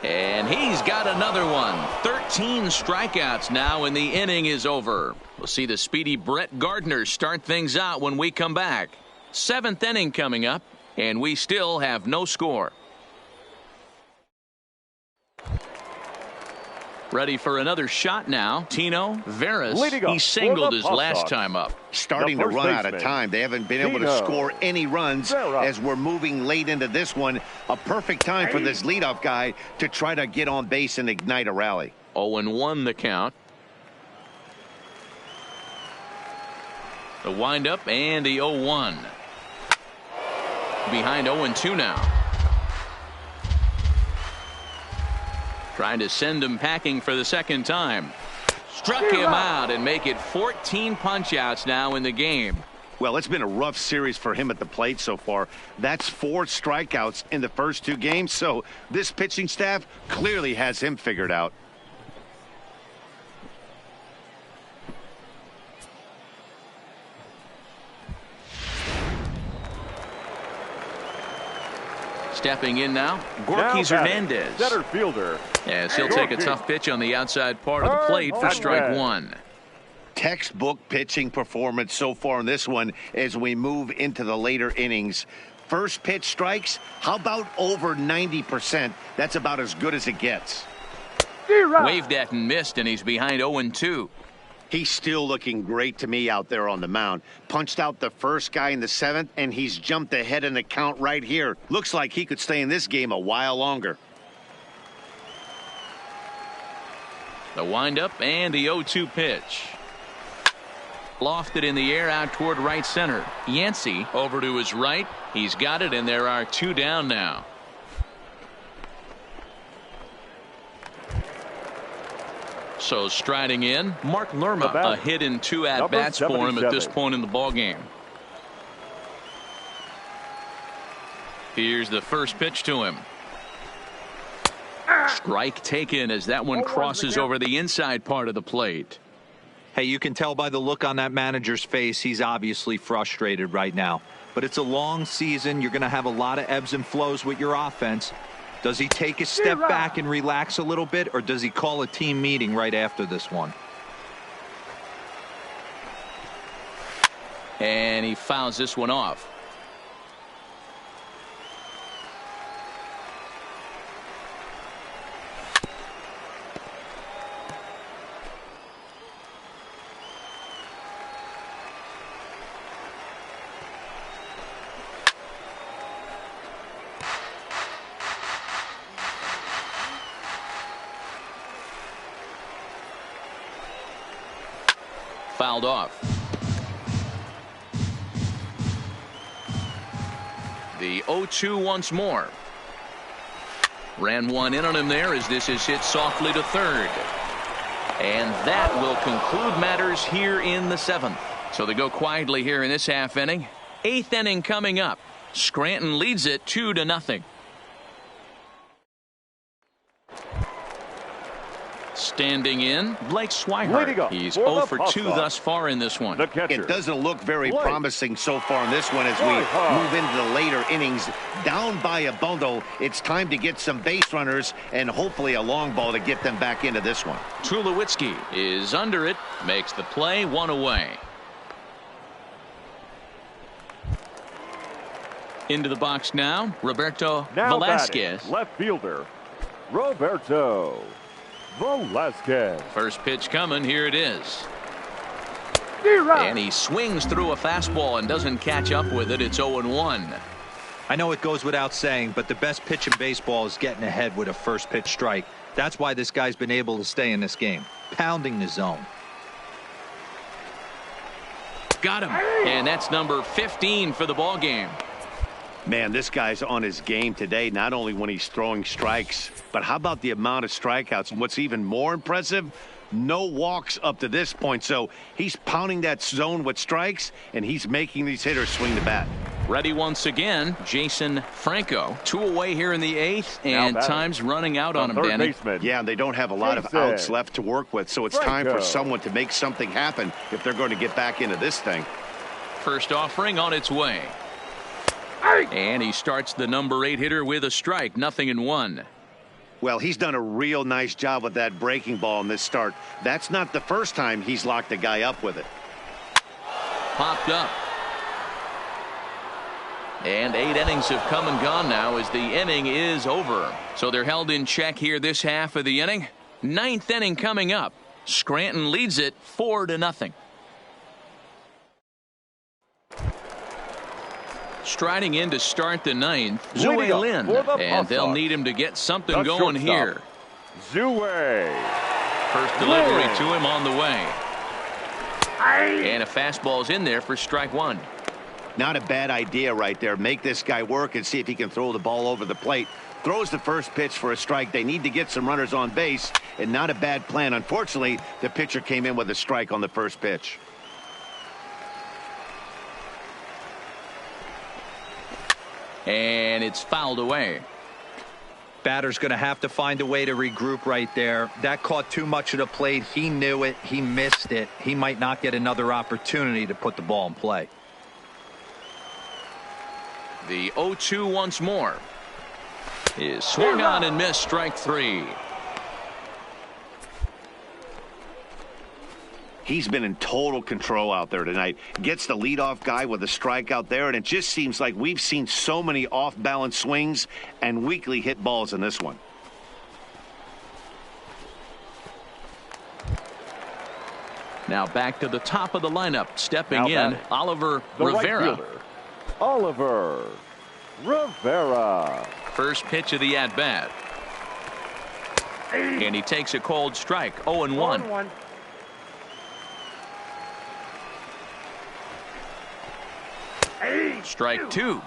And he's got another one. 13 strikeouts now, and the inning is over. We'll see the speedy Brett Gardner start things out when we come back. 7th inning coming up, and we still have no score. Ready for another shot now. Tino Veras. He singled his last time up. Starting to run out of time. They haven't been able to score any runs as we're moving late into this one. A perfect time for this leadoff guy to try to get on base and ignite a rally. 0-1 the count. The windup and the 0-1. Behind 0-2 now. Trying to send him packing for the second time. Struck him out and make it 14 punch-outs now in the game. Well, it's been a rough series for him at the plate so far. That's 4 strikeouts in the first 2 games, so this pitching staff clearly has him figured out. Stepping in now, Gorky Hernandez. Center fielder. As he'll take a tough pitch on the outside part of the plate for strike 1. Textbook pitching performance so far in this one as we move into the later innings. First pitch strikes, how about over 90%? That's about as good as it gets. Waved at and missed, and he's behind 0-2. He's still looking great to me out there on the mound. Punched out the first guy in the 7th, and he's jumped ahead in the count right here. Looks like he could stay in this game a while longer. The windup and the 0-2 pitch. Lofted in the air out toward right center. Yancey over to his right. He's got it, and there are 2 down now. So striding in, Mark Lerma, a hit in 2 at-bats for him at this point in the ballgame. Here's the first pitch to him. Strike taken as that one crosses over the inside part of the plate. Hey, you can tell by the look on that manager's face, he's obviously frustrated right now. But it's a long season. You're going to have a lot of ebbs and flows with your offense. Does he take a step back and relax a little bit, or does he call a team meeting right after this one? And he fouls this one off. Fouled off. The 0-2 once more. Ran one in on him there as this is hit softly to third. And that will conclude matters here in the 7th. So they go quietly here in this half inning. 8th inning coming up. Scranton leads it 2-0. Standing in, Blake Swihart. He's 0 for 2 thus far in this one. It doesn't look very promising so far in this one as we move into the later innings. Down by a bundle, it's time to get some base runners and hopefully a long ball to get them back into this one. Tulowitzki is under it, makes the play, 1 away. Into the box now, Roberto Velasquez. Left fielder, Roberto Velasquez. First pitch coming. Here it is. And he swings through a fastball and doesn't catch up with it. It's 0-1. I know it goes without saying, but the best pitch in baseball is getting ahead with a first pitch strike. That's why this guy's been able to stay in this game. Pounding the zone. Got him. And that's number 15 for the ball game. Man, this guy's on his game today, not only when he's throwing strikes, but how about the amount of strikeouts? And what's even more impressive, no walks up to this point. So he's pounding that zone with strikes, and he's making these hitters swing the bat. Ready once again, Jason Franco. 2 away here in the 8th, and time's running out on him, Danny. Yeah, they don't have a lot of outs left to work with, so it's time for someone to make something happen if they're going to get back into this thing. First offering on its way. And he starts the number 8 hitter with a strike, 0-1. Well, he's done a real nice job with that breaking ball in this start. That's not the first time he's locked a guy up with it. Popped up. And 8 innings have come and gone now as the inning is over. So they're held in check here this half of the inning. 9th inning coming up. Scranton leads it 4-0. Striding in to start the 9th, Zue Lin, and they'll need him to get something going here. Zue. First delivery to him on the way. And a fastball's in there for strike 1. Not a bad idea right there. Make this guy work and see if he can throw the ball over the plate. Throws the first pitch for a strike. They need to get some runners on base, and not a bad plan. Unfortunately, the pitcher came in with a strike on the first pitch. And it's fouled away. Batter's going to have to find a way to regroup right there. That caught too much of the plate. He knew it. He missed it. He might not get another opportunity to put the ball in play. The 0-2 once more. Is swung on and missed, strike 3. He's been in total control out there tonight. Gets the leadoff guy with a strikeout there, and it just seems like we've seen so many off-balance swings and weakly hit balls in this one. Now back to the top of the lineup. Stepping in, Oliver Rivera. Right Oliver Rivera. First pitch of the at-bat. And he takes a cold strike. 0-1. 0-1. Strike 2.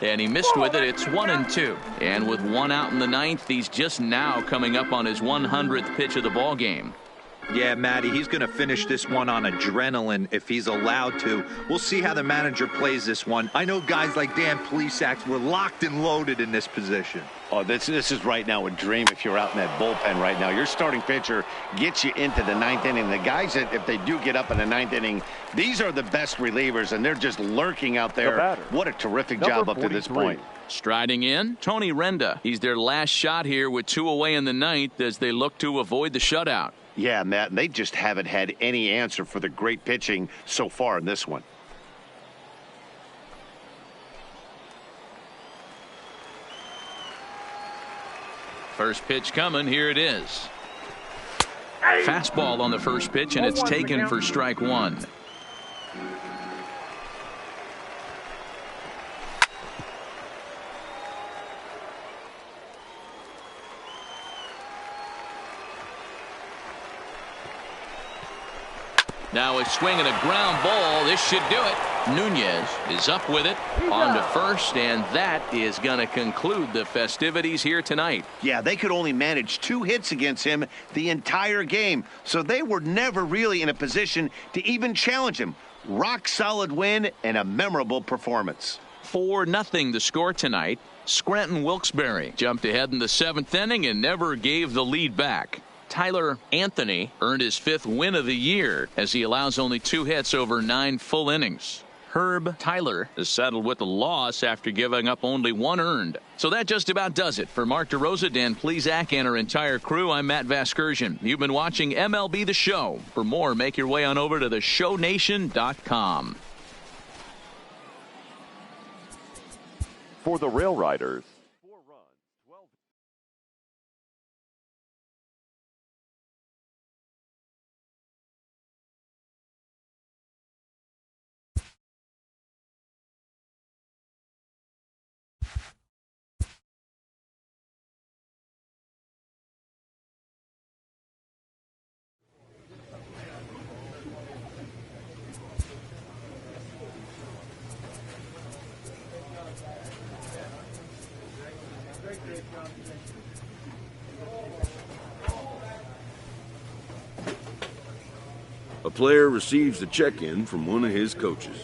And he missed with it. It's 1-2. And with one out in the ninth, he's just now coming up on his 100th pitch of the ball game. Yeah, Matty, he's going to finish this one on adrenaline if he's allowed to. We'll see how the manager plays this one. I know guys like Dan Plesac were locked and loaded in this position. Oh, this is right now a dream if you're out in that bullpen right now. Your starting pitcher gets you into the ninth inning. The guys that, if they do get up in the ninth inning, these are the best relievers, and they're just lurking out there. What a terrific job up to this point. Striding in, Tony Renda. He's their last shot here with 2 away in the ninth as they look to avoid the shutout. Yeah, Matt, and they just haven't had any answer for the great pitching so far in this one. First pitch coming. Here it is. Fastball on the first pitch, and it's taken for strike 1. Now a swing and a ground ball. This should do it. Nunez is up with it on to first, and that is going to conclude the festivities here tonight. Yeah, they could only manage 2 hits against him the entire game, so they were never really in a position to even challenge him. Rock solid win and a memorable performance. 4-0 the score tonight. Scranton Wilkes-Barre jumped ahead in the 7th inning and never gave the lead back. Tyler Anthony earned his 5th win of the year as he allows only 2 hits over 9 full innings. Herb Tyler is settled with a loss after giving up only 1 earned. So that just about does it. For Mark DeRosa, Dan Plesac, and our entire crew, I'm Matt Vasgersian. You've been watching MLB The Show. For more, make your way on over to theshownation.com. For the Rail Riders, A player receives a check-in from one of his coaches.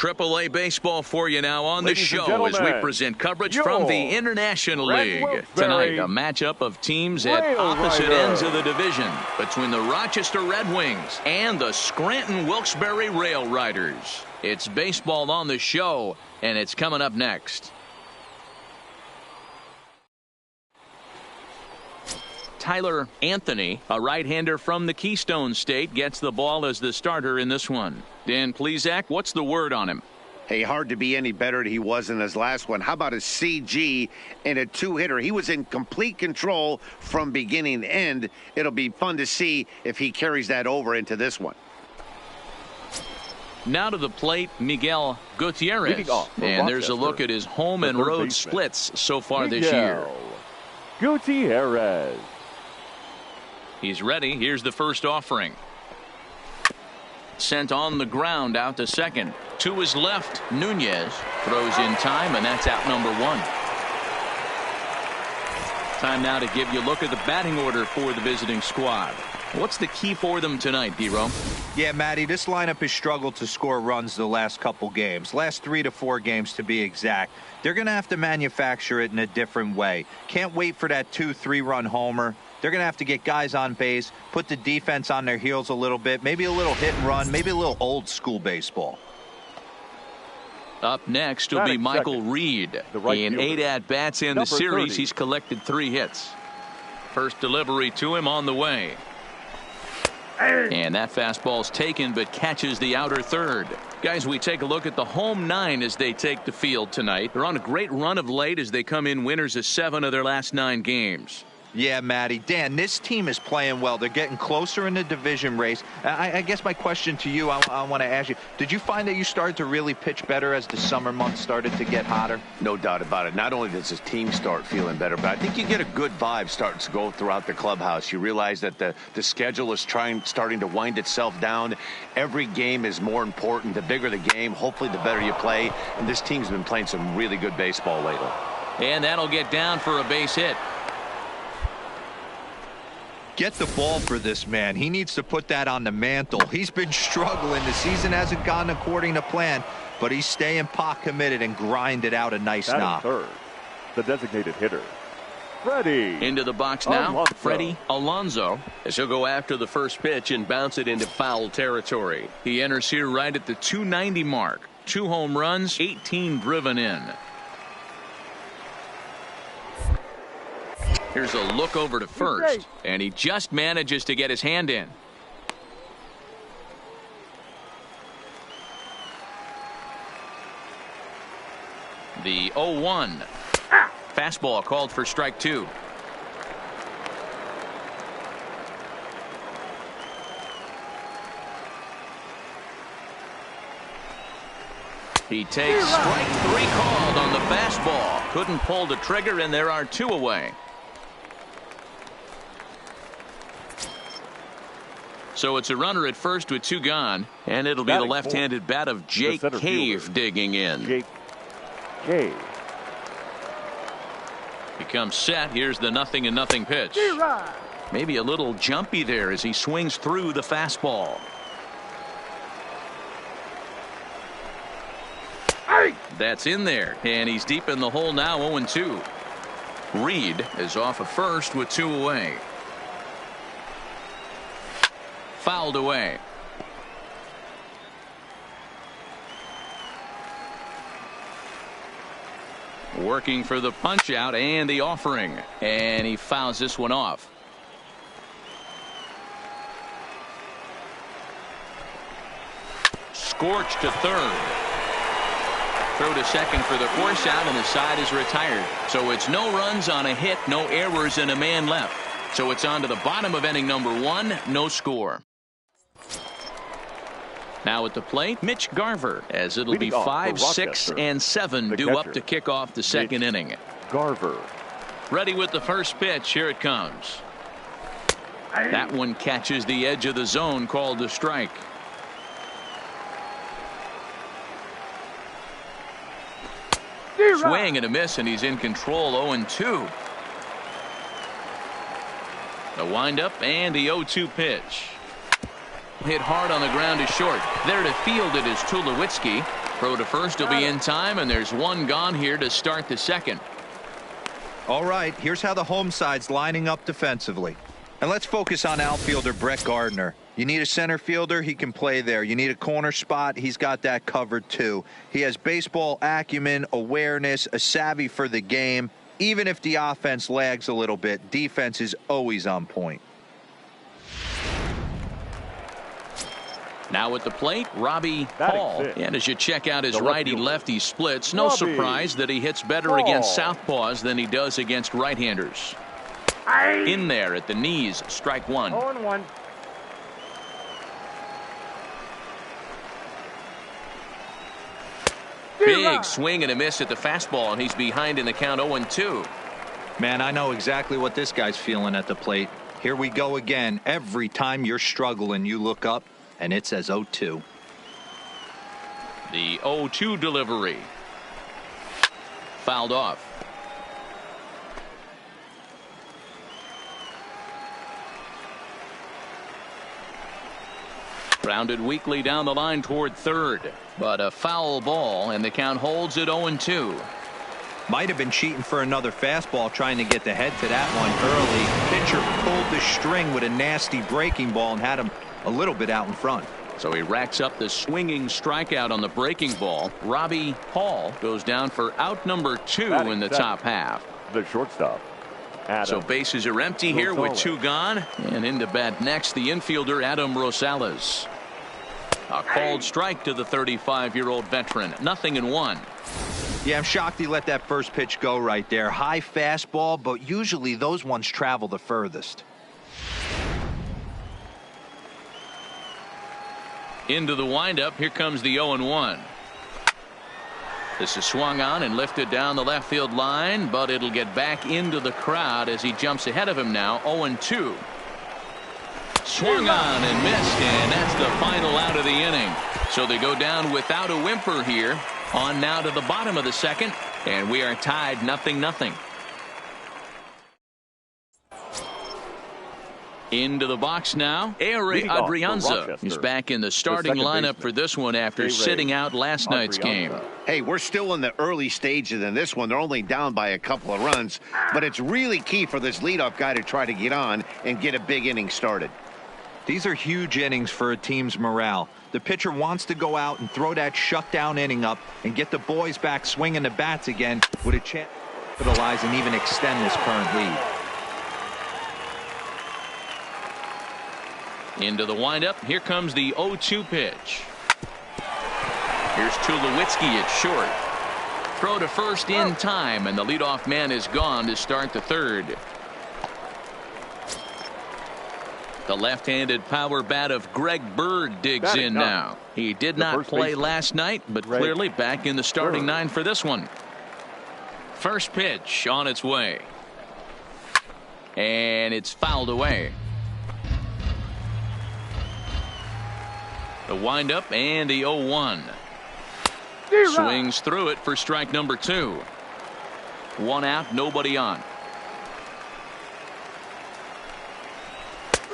AAA baseball for you now on the show as we present coverage from the International League. Tonight, a matchup of teams at opposite ends of the division between the Rochester Red Wings and the Scranton Wilkes-Barre Rail Riders. It's baseball on the show, and it's coming up next. Tyler Anthony, a right-hander from the Keystone State, gets the ball as the starter in this one. Dan Plesac, what's the word on him? Hey, hard to be any better than he was in his last one. How about a CG and a 2-hitter? He was in complete control from beginning to end. It'll be fun to see if he carries that over into this one. Now to the plate, Miguel Gutierrez. And there's a look at his home and road splits so far this year. Gutierrez. He's ready. Here's the first offering. Sent on the ground out to second. To his left, Nunez throws in time, and that's out number 1. Time now to give you a look at the batting order for the visiting squad. What's the key for them tonight, D-Ro? Yeah, Matty, this lineup has struggled to score runs the last couple games. Last 3 to 4 games to be exact. They're going to have to manufacture it in a different way. Can't wait for that 2-3 run homer. They're going to have to get guys on base, put the defense on their heels a little bit, maybe a little hit and run, maybe a little old school baseball. Up next will be Michael Reed. In 8 at-bats in the series, he's collected 3 hits. First delivery to him on the way. And that fastball's taken but catches the outer third. Guys, we take a look at the home 9 as they take the field tonight. They're on a great run of late as they come in winners of 7 of their last 9 games. Yeah, Matty. Dan, this team is playing well. They're getting closer in the division race. I guess my question to you, I want to ask you, did you find that you started to really pitch better as the summer months started to get hotter? No doubt about it. Not only does his team start feeling better, but I think you get a good vibe starting to go throughout the clubhouse. You realize that the schedule is starting to wind itself down. Every game is more important. The bigger the game, hopefully the better you play. And this team's been playing some really good baseball lately. And that'll get down for a base hit. Get the ball for this man. He needs to put that on the mantle. He's been struggling. The season hasn't gone according to plan, but he's staying pot committed and grinded out a nice knock. Third, the designated hitter, Freddie. Into the box now, Freddie Alonso, as he'll go after the first pitch and bounce it into foul territory. He enters here right at the 290 mark. 2 home runs, 18 driven in. Here's a look over to first, and he just manages to get his hand in. The 0-1. Fastball called for strike 2. He takes strike 3 called on the fastball. Couldn't pull the trigger, and there are 2 away. So it's a runner at first with 2 gone, and it'll be the left-handed bat of Jake Cave digging in. Jake Cave. He comes set. Here's the 0-0 pitch. Maybe a little jumpy there as he swings through the fastball. That's in there, and he's deep in the hole now, 0-2. Reed is off of first with 2 away. Fouled away. Working for the punch out and the offering, and he fouls this one off. Scorched to third. Throw to second for the force out, and the side is retired. So it's no runs on a hit, no errors, and a man left. So it's on to the bottom of inning number 1, no score. Now at the plate, Mitch Garver, as it'll be 5, 6, and 7 due up to kick off the second inning. Garver. Ready with the first pitch. Here it comes. That one catches the edge of the zone, called a strike. Swing and a miss, and he's in control, 0-2. The windup and the 0-2 pitch. Hit hard on the ground is short. There to field it is Tulowitzki. Throw to first will be in time, and there's 1 gone here to start the second. All right, here's how the home side's lining up defensively. And let's focus on outfielder Brett Gardner. You need a center fielder, he can play there. You need a corner spot, he's got that covered too. He has baseball acumen, awareness, a savvy for the game. Even if the offense lags a little bit, defense is always on point. Now at the plate, Robbie Hall. And as you check out his righty-lefty splits, no surprise that he hits better against southpaws than he does against right-handers. In there at the knees, strike 1. 0-1. Big swing and a miss at the fastball, and he's behind in the count, 0-2. Man, I know exactly what this guy's feeling at the plate. Here we go again. Every time you're struggling, you look up, and it says 0-2. The 0-2 delivery. Fouled off. Grounded weakly down the line toward third, but a foul ball, and the count holds at 0-2. Might have been cheating for another fastball, trying to get the head to that one early. Pitcher pulled the string with a nasty breaking ball and had him a little bit out in front. So he racks up the swinging strikeout on the breaking ball. Robbie Hall goes down for out number 2 in the top half. The shortstop. So bases are empty here with 2 gone. And into bat next, the infielder Adam Rosales. A called strike to the 35-year-old veteran. 0-1. Yeah, I'm shocked he let that first pitch go right there. High fastball, but usually those ones travel the furthest. Into the windup. Here comes the 0-1. This is swung on and lifted down the left field line, but it'll get back into the crowd as he jumps ahead of him now. 0-2. Swung on and missed, and that's the final out of the inning. So they go down without a whimper here. On now to the bottom of the second, and we are tied 0-0. Into the box now. Ehire Adrianza is back in the starting lineup for this one after sitting out last night's game. Hey, we're still in the early stages in this one. They're only down by a couple of runs, but it's really key for this leadoff guy to try to get on and get a big inning started. These are huge innings for a team's morale. The pitcher wants to go out and throw that shutdown inning up and get the boys back swinging the bats again with a chance to capitalize and even extend this current lead. Into the windup. Here comes the 0-2 pitch. Here's Tulowitzki at short. Throw to first in time, and the leadoff man is gone to start the third. The left-handed power bat of Greg Bird digs in now. He did not play last night, but clearly back in the starting 9 for this one. First pitch on its way. And it's fouled away. The windup and the 0-1. Swings through it for strike number 2. 1 out, nobody on.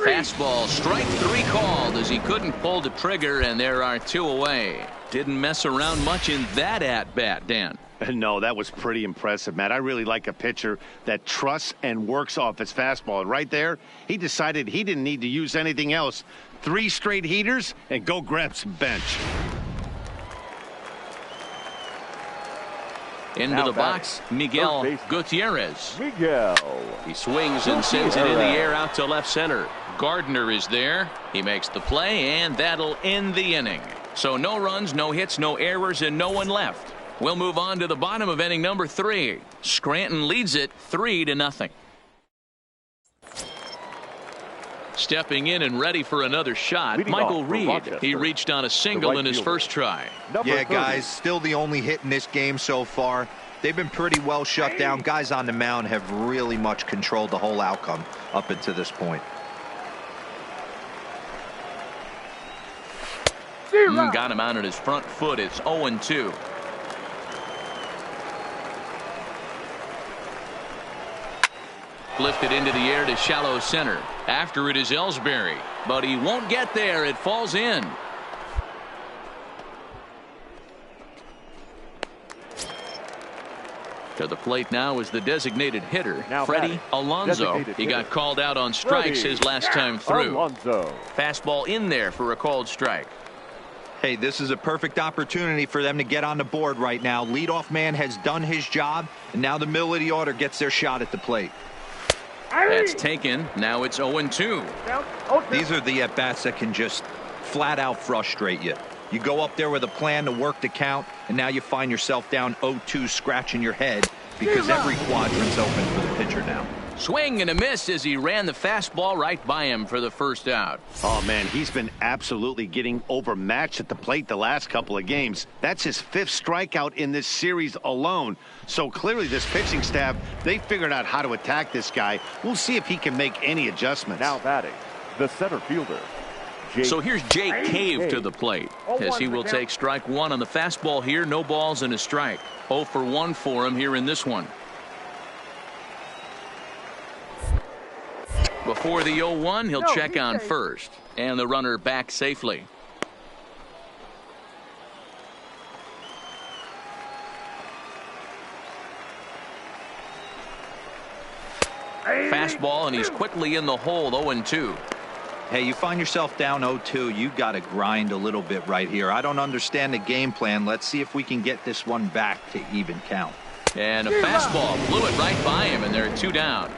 Fastball, strike 3 called as he couldn't pull the trigger, and there are 2 away. Didn't mess around much in that at-bat, Dan. No, that was pretty impressive, Matt. I really like a pitcher that trusts and works off his fastball. And right there, he decided he didn't need to use anything else. 3 straight heaters and go grab some bench. Into the box, Miguel Gutierrez. Miguel. He swings and sends it in the air out to left center. Gardner is there. He makes the play, and that'll end the inning. So no runs, no hits, no errors, and no one left. We'll move on to the bottom of inning number 3. Scranton leads it 3-0. Stepping in and ready for another shot, Michael Reed. He reached on a single in his first try. Yeah, guys, still the only hit in this game so far. They've been pretty well shut down. Guys on the mound have really much controlled the whole outcome up until this point. Got him out on his front foot. It's 0-2. Lifted into the air to shallow center. After it is Ellsbury, but he won't get there. It falls in. To the plate now is the designated hitter, Freddie Alonso. He got called out on strikes his last time through. Fastball in there for a called strike. Hey, this is a perfect opportunity for them to get on the board right now. Leadoff man has done his job, and now the middle of the order gets their shot at the plate. That's taken. Now it's 0-2. These are the at-bats that can just flat out frustrate you. You go up there with a plan to work the count, and now you find yourself down 0-2 scratching your head because every quadrant's open for the pitcher now. Swing and a miss as he ran the fastball right by him for the first out. Oh, man, he's been absolutely getting overmatched at the plate the last couple of games. That's his 5th strikeout in this series alone. So clearly this pitching staff, they figured out how to attack this guy. We'll see if he can make any adjustments. Now batting, the center fielder. So here's Jake Cave to the plate as he will take strike 1 on the fastball here. No balls and a strike. 0 for 1 for him here in this one. Before the 0-1, he'll check on first, and the runner back safely. Fastball, and he's quickly in the hole, 0-2. Hey, you find yourself down 0-2, you got to grind a little bit right here. I don't understand the game plan. Let's see if we can get this one back to even count. And a fastball blew it right by him, and they're 2 down.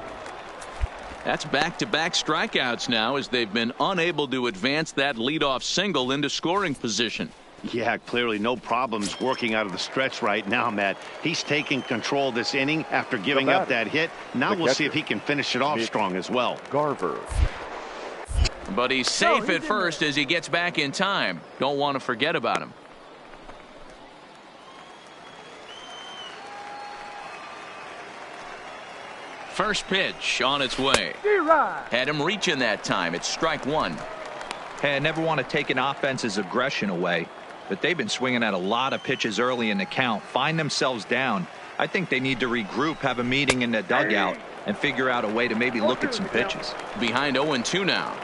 That's back-to-back strikeouts now, as they've been unable to advance that leadoff single into scoring position. Yeah, clearly no problems working out of the stretch right now, Matt. He's taking control of this inning after giving up that hit. Now we'll see if he can finish it off strong as well. Garver. But he's safe at first as he gets back in time. Don't want to forget about him. First pitch on its way. Had him reaching that time. It's strike 1. Hey, I never want to take an offense's aggression away, but they've been swinging at a lot of pitches early in the count. Find themselves down. I think they need to regroup, have a meeting in the dugout, and figure out a way to maybe look at some pitches. Behind 0-2 now.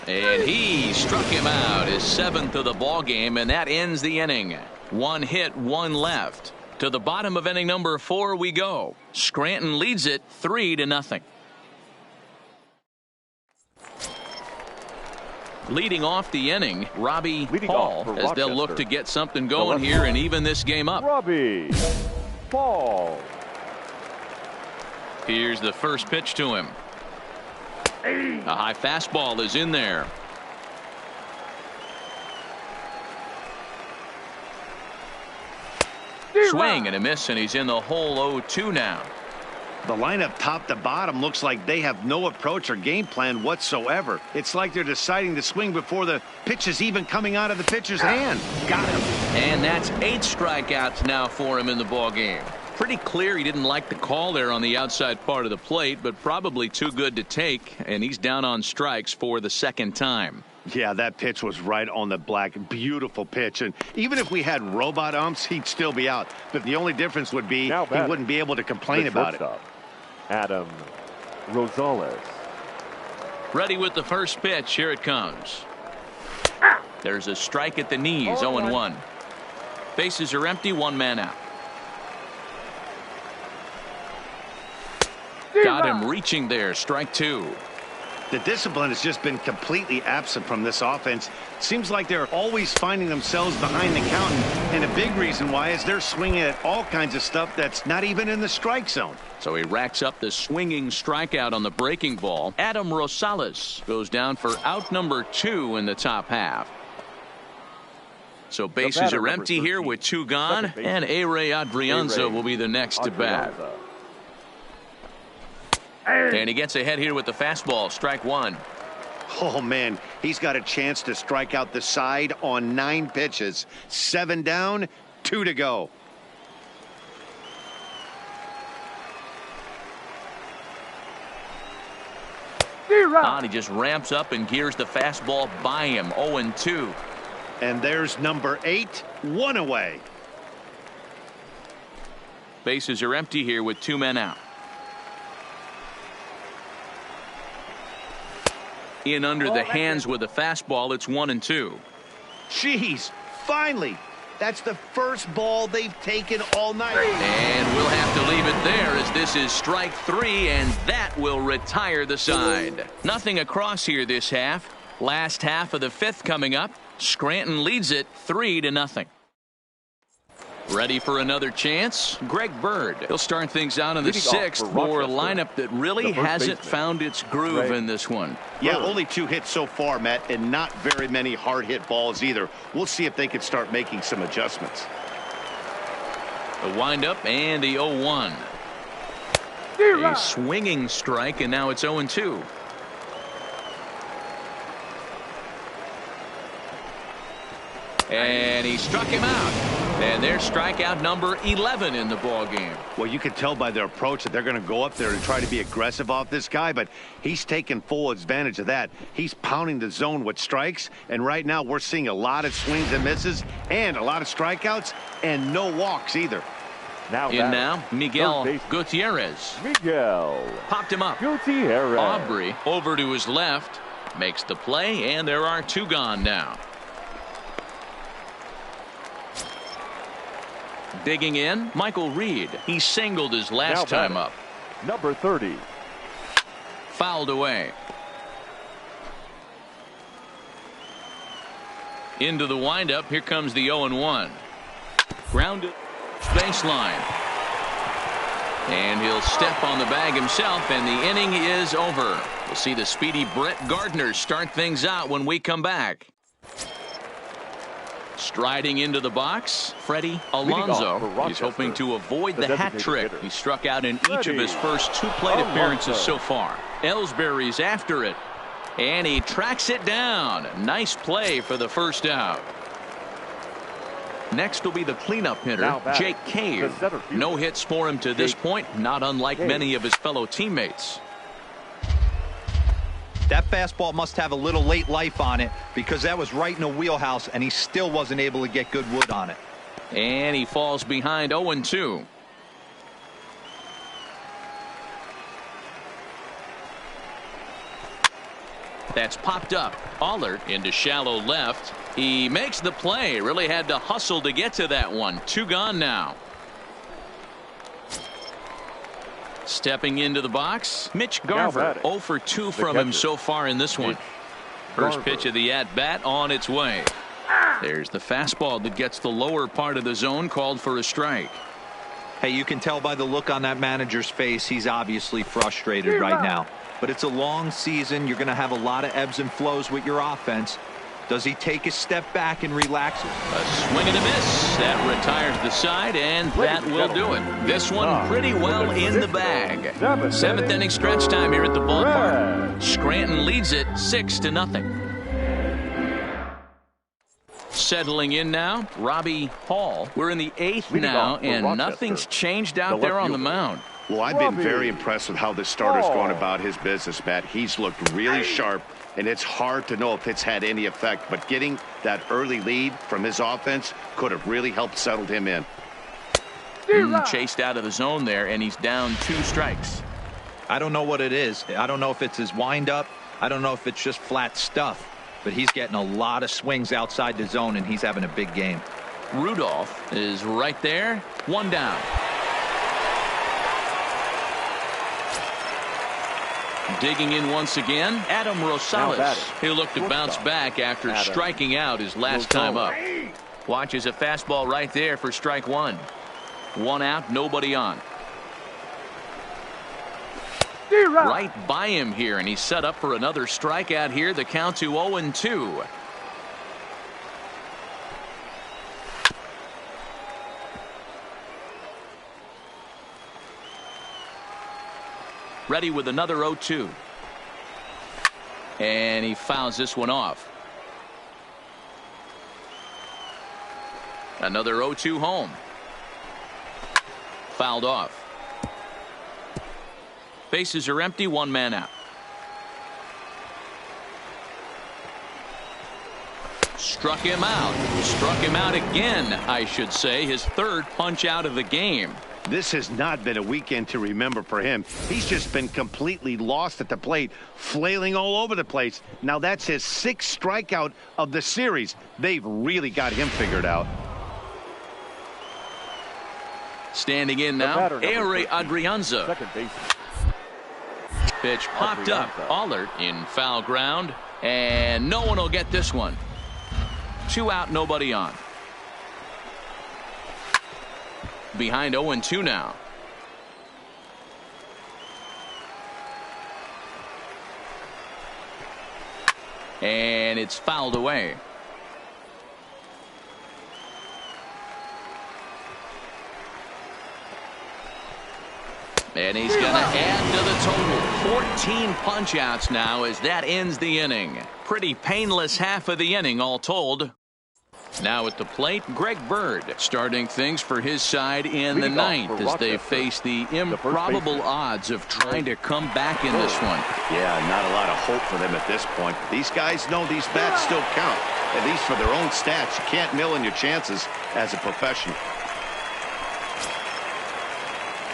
And he struck him out, his 7th of the ball game, and that ends the inning. 1 hit, 1 left. To the bottom of inning number 4 we go. Scranton leads it 3-0. Leading off the inning, Robbie Paul, as they'll look to get something going here and even this game up. Robbie Paul. Here's the first pitch to him. A high fastball is in there. Swing and a miss, and he's in the hole 0-2 now. The lineup top to bottom looks like they have no approach or game plan whatsoever. It's like they're deciding to swing before the pitch is even coming out of the pitcher's hand. Got him. And that's 8 strikeouts now for him in the ball game. Pretty clear he didn't like the call there on the outside part of the plate, but probably too good to take, and he's down on strikes for the 2nd time. Yeah, that pitch was right on the black. Beautiful pitch. And even if we had robot umps, he'd still be out. But the only difference would be he wouldn't be able to complain about it. Adam Rosales. Ready with the first pitch. Here it comes. There's a strike at the knees, 0-1. Bases are empty, 1 man out. Got him reaching there, strike 2. The discipline has just been completely absent from this offense. Seems like they're always finding themselves behind the count, and a big reason why is they're swinging at all kinds of stuff that's not even in the strike zone. So he racks up the swinging strikeout on the breaking ball. Adam Rosales goes down for out number 2 in the top half. So bases are empty here with 2 gone, and A-Ray Adrianza will be the next to bat. And he gets ahead here with the fastball, strike 1. Oh, man, he's got a chance to strike out the side on 9 pitches. 7 down, 2 to go. And he just ramps up and gears the fastball by him, 0-2. And there's number 8, 1 away. Bases are empty here with 2 men out. In under the hands with a fastball, it's 1-2. Jeez, finally. That's the first ball they've taken all night. And we'll have to leave it there as this is strike 3, and that will retire the side. Nothing across here this half. Last half of the 5th coming up. Scranton leads it 3-0. Ready for another chance? Greg Bird. He'll start things out in the 6th for a lineup that really hasn't found its groove in this one. Yeah, only 2 hits so far, Matt, and not very many hard hit balls either. We'll see if they can start making some adjustments. The windup and the 0-1. A swinging strike, and now it's 0-2. And he struck him out. And there's strikeout number 11 in the ball game. Well, you can tell by their approach that they're going to go up there and try to be aggressive off this guy, but he's taking full advantage of that. He's pounding the zone with strikes, and right now we're seeing a lot of swings and misses and a lot of strikeouts and no walks either. Now Miguel Gutierrez. Popped him up. Gutierrez. Aubrey over to his left. Makes the play, and there are 2 gone now. Digging in, Michael Reed. He singled his last time up. Number 30. Fouled away. Into the windup. Here comes the 0-1. Grounded baseline. And he'll step on the bag himself, and the inning is over. We'll see the speedy Brett Gardner start things out when we come back. Striding into the box, Freddie Alonso. He's hoping to avoid the hat trick. He struck out in each of his first 2 plate appearances so far. Ellsbury's after it, and he tracks it down. Nice play for the first out. Next will be the cleanup hitter, Jake Cave. No hits for him to this point, not unlike many of his fellow teammates. That fastball must have a little late life on it because that was right in the wheelhouse, and he still wasn't able to get good wood on it. And he falls behind 0-2. That's popped up. Allard into shallow left. He makes the play. Really had to hustle to get to that one. 2 gone now. Stepping into the box, Mitch Garver. 0 for 2 from him so far in this one. First pitch of the at-bat on its way. There's the fastball that gets the lower part of the zone, called for a strike. Hey, you can tell by the look on that manager's face, he's obviously frustrated right now. But it's a long season. You're going to have a lot of ebbs and flows with your offense. Does he take a step back and relax? A swing and a miss. That retires the side, and that will do it. This one pretty well in the bag. 7th inning stretch time here at the ballpark. Scranton leads it 6-0. Settling in now, Robbie Hall. We're in the 8th now, and nothing's changed out there on the mound. Well, I've been very impressed with how this starter's going about his business, Matt. He's looked really sharp, and it's hard to know if it's had any effect. But getting that early lead from his offense could have really helped settle him in. Chased out of the zone there, and he's down 2 strikes. I don't know what it is. I don't know if it's his windup. I don't know if it's just flat stuff. But he's getting a lot of swings outside the zone, and he's having a big game. Rudolph is right there. 1 down. Digging in once again, Adam Rosales. He'll look to bounce back after striking out his last time up. Watches a fastball right there for strike 1. 1 out, nobody on. Right by him here, and he's set up for another strikeout here. The count to 0-2. Ready with another 0-2. And he fouls this one off. Another 0-2 home. Fouled off. Bases are empty, 1 man out. Struck him out. Struck him out again, I should say. His 3rd punch out of the game. This has not been a weekend to remember for him. He's just been completely lost at the plate, flailing all over the place. Now that's his 6th strikeout of the series. They've really got him figured out. Standing in now, Eury Adrianza. Pitch popped up. Allard in foul ground, and no one will get this one. 2 out, nobody on. Behind 0-2 now. And it's fouled away. And he's going to add to the total. 14 punch-outs now as that ends the inning. Pretty painless half of the inning all told. Now at the plate, Greg Bird starting things for his side in the 9th as they face the improbable odds of trying to come back in this one. Yeah, not a lot of hope for them at this point. These guys know these bats still count, at least for their own stats. You can't mill in your chances as a professional.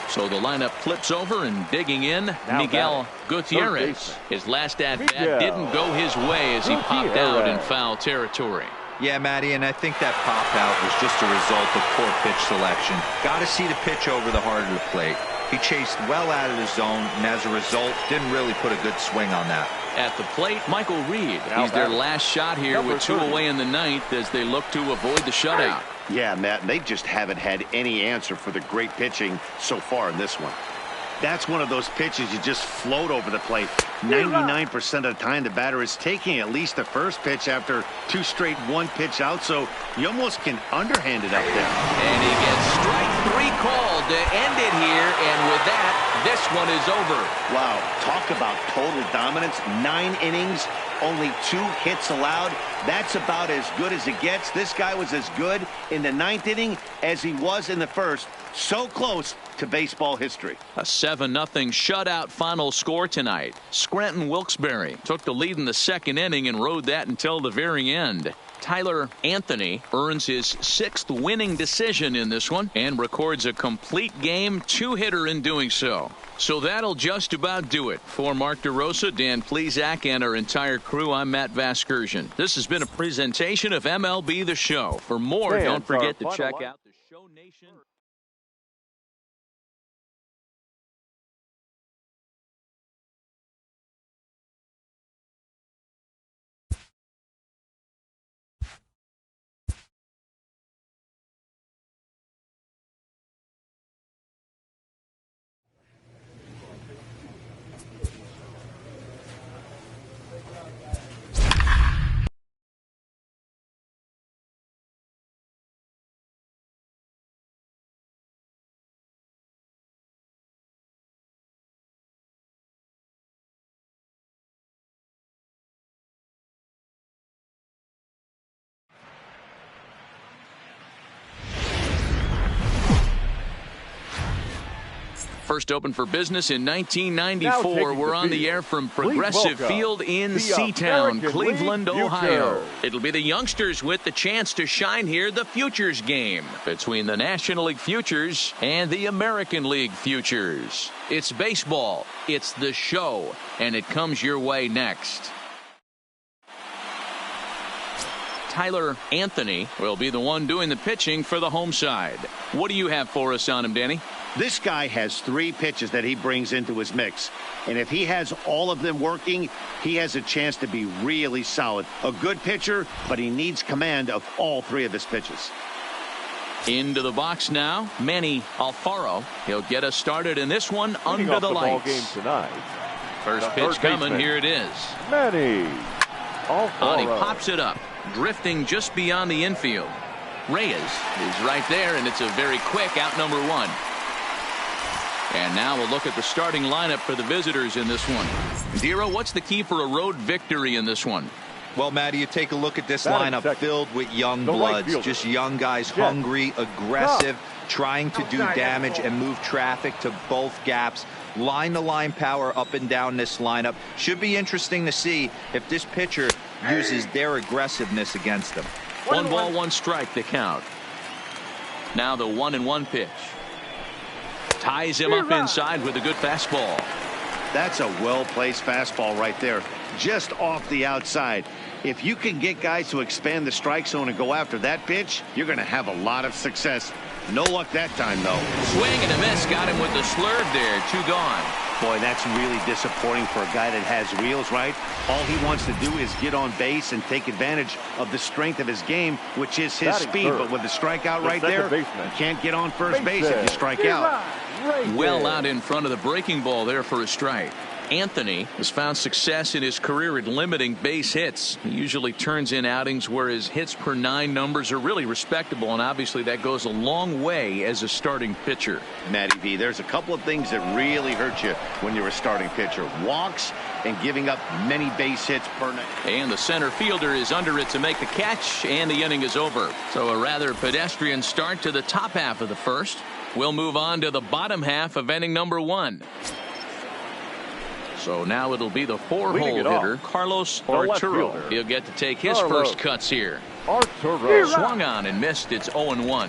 So the lineup flips over, and digging in, Miguel Gutierrez. His last at-bat didn't go his way as he popped out in foul territory. Yeah, Matty, and I think that pop-out was just a result of poor pitch selection. Got to see the pitch over the heart of the plate. He chased well out of the zone, and as a result, didn't really put a good swing on that. At the plate, Michael Reed. He's their last shot here with 2 away in the ninth as they look to avoid the shutout. Yeah, Matt, they just haven't had any answer for the great pitching so far in this one. That's one of those pitches you just float over the plate. 99% of the time, the batter is taking at least the first pitch after 2 straight 1-pitch out, so you almost can underhand it up there. And he gets strike 3 called to end it here, and with that, this one is over. Wow, talk about total dominance. 9 innings, only 2 hits allowed. That's about as good as it gets. This guy was as good in the 9th inning as he was in the first. So close to baseball history. A 7-0 shutout final score tonight. Scranton Wilkes-Barre took the lead in the 2nd inning and rode that until the very end. Tyler Anthony earns his 6th winning decision in this one and records a complete game 2-hitter in doing so. So that'll just about do it. For Mark DeRosa, Dan Plesac, and our entire crew, I'm Matt Vasgersian. This has been a presentation of MLB The Show. For more, don't forget to check out the Show Nation. First opened for business in 1994. We're on the air from Progressive Field in Seatown, Cleveland, Ohio. It'll be the youngsters with the chance to shine here. The Futures game between the National League Futures and the American League Futures. It's baseball. It's the show, and it comes your way next. Tyler Anthony will be the one doing the pitching for the home side. What do you have for us on him, Danny? This guy has 3 pitches that he brings into his mix. And if he has all of them working, he has a chance to be really solid. A good pitcher, but he needs command of all 3 of his pitches. Into the box now, Manny Alfaro. He'll get us started in this one under the lights. Game tonight. First pitch coming, here it is. Manny Alfaro. And he pops it up, drifting just beyond the infield. Reyes is right there, and it's a very quick out number 1. And now we'll look at the starting lineup for the visitors in this one. Dero, what's the key for a road victory in this one? Well, Matty, you take a look at this lineup filled with young bloods, just young guys, hungry, aggressive, trying to do damage and move traffic to both gaps. Line-to-line power up and down this lineup. Should be interesting to see if this pitcher uses their aggressiveness against them. 1 ball, 1 strike to count. Now the 1-1 pitch. Ties him up inside with a good fastball. That's a well-placed fastball right there, just off the outside. If you can get guys to expand the strike zone and go after that pitch, you're going to have a lot of success. No luck that time, though. Swing and a miss. Got him with the slurve there. 2 gone. Boy, that's really disappointing for a guy that has wheels, right? All he wants to do is get on base and take advantage of the strength of his game, which is his speed. But with the strikeout right there, you can't get on first base if you strike out. Well out in front of the breaking ball there for a strike. Anthony has found success in his career at limiting base hits. He usually turns in outings where his hits per 9 numbers are really respectable, and obviously that goes a long way as a starting pitcher. Matty V, there's a couple of things that really hurt you when you're a starting pitcher. Walks and giving up many base hits per night. And the center fielder is under it to make the catch, and the inning is over. So a rather pedestrian start to the top half of the first. We'll move on to the bottom half of inning number 1. So now it'll be the 4-hole hitter, Carlos Arturo. He'll get to take his first cuts here. Arturo swung on and missed. It's 0-1.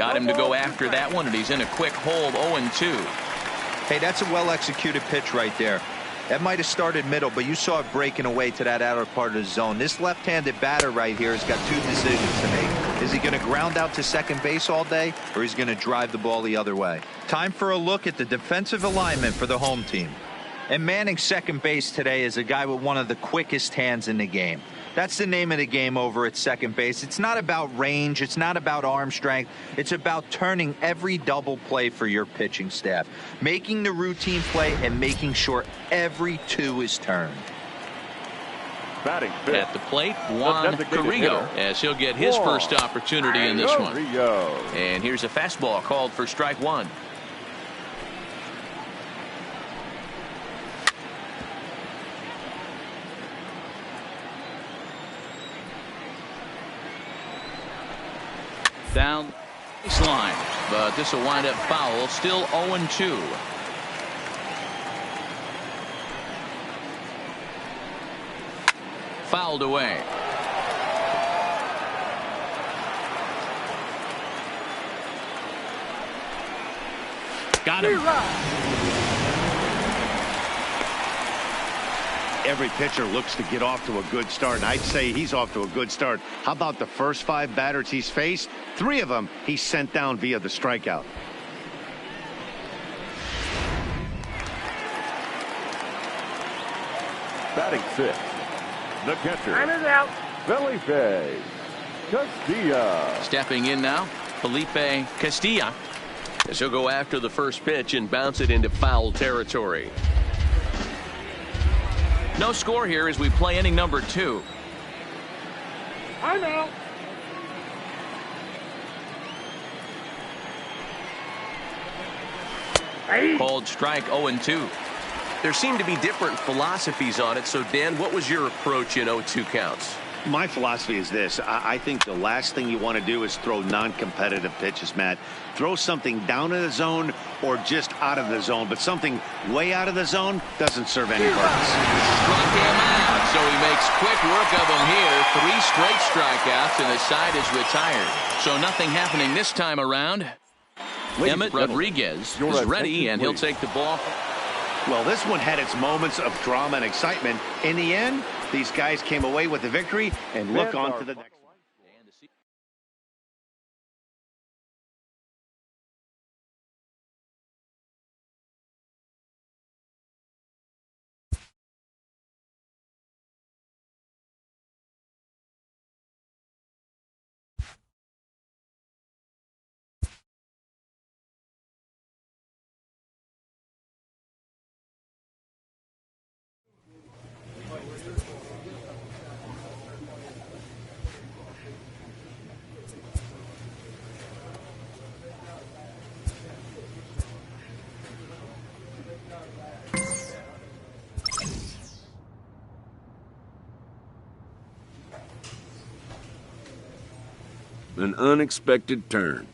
Got him to go after that one, and he's in a quick hold, 0-2. Hey, that's a well-executed pitch right there. That might have started middle, but you saw it breaking away to that outer part of the zone. This left-handed batter right here has got two decisions to make. Is he going to ground out to second base all day, or is he going to drive the ball the other way? Time for a look at the defensive alignment for the home team. And manning second base today is a guy with one of the quickest hands in the game. That's the name of the game over at second base. It's not about range. It's not about arm strength. It's about turning every double play for your pitching staff, making the routine play and making sure every two is turned. Batting fifth. At the plate, Juan Carrillo, as he'll get his first opportunity in this one. And here's a fastball called for strike one. Down baseline, but this will wind up foul. Still 0-2. Fouled away. Got him. Every pitcher looks to get off to a good start, and I'd say he's off to a good start. How about the first 5 batters he's faced? 3 of them he sent down via the strikeout. Batting fifth, the catcher. Time is out. Felipe Castilla. Stepping in now, Felipe Castilla, as he'll go after the first pitch and bounce it into foul territory. No score here as we play inning number 2. I'm out. Called strike 0-2. There seem to be different philosophies on it. So, Dan, what was your approach in 0-2 counts? My philosophy is this. I think the last thing you want to do is throw non-competitive pitches, Matt. Throw something down in the zone or just out of the zone, but something way out of the zone doesn't serve any purpose. Struck him out, so he makes quick work of him here. 3 straight strikeouts, and the side is retired. So nothing happening this time around. Emmett Rodriguez is ready, and he'll take the ball. Well, this one had its moments of drama and excitement. In the end, these guys came away with the victory and look on to the next one. An unexpected turn.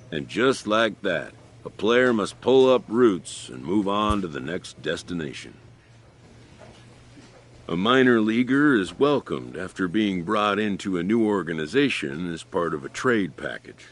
And just like that, a player must pull up roots and move on to the next destination. A minor leaguer is welcomed after being brought into a new organization as part of a trade package.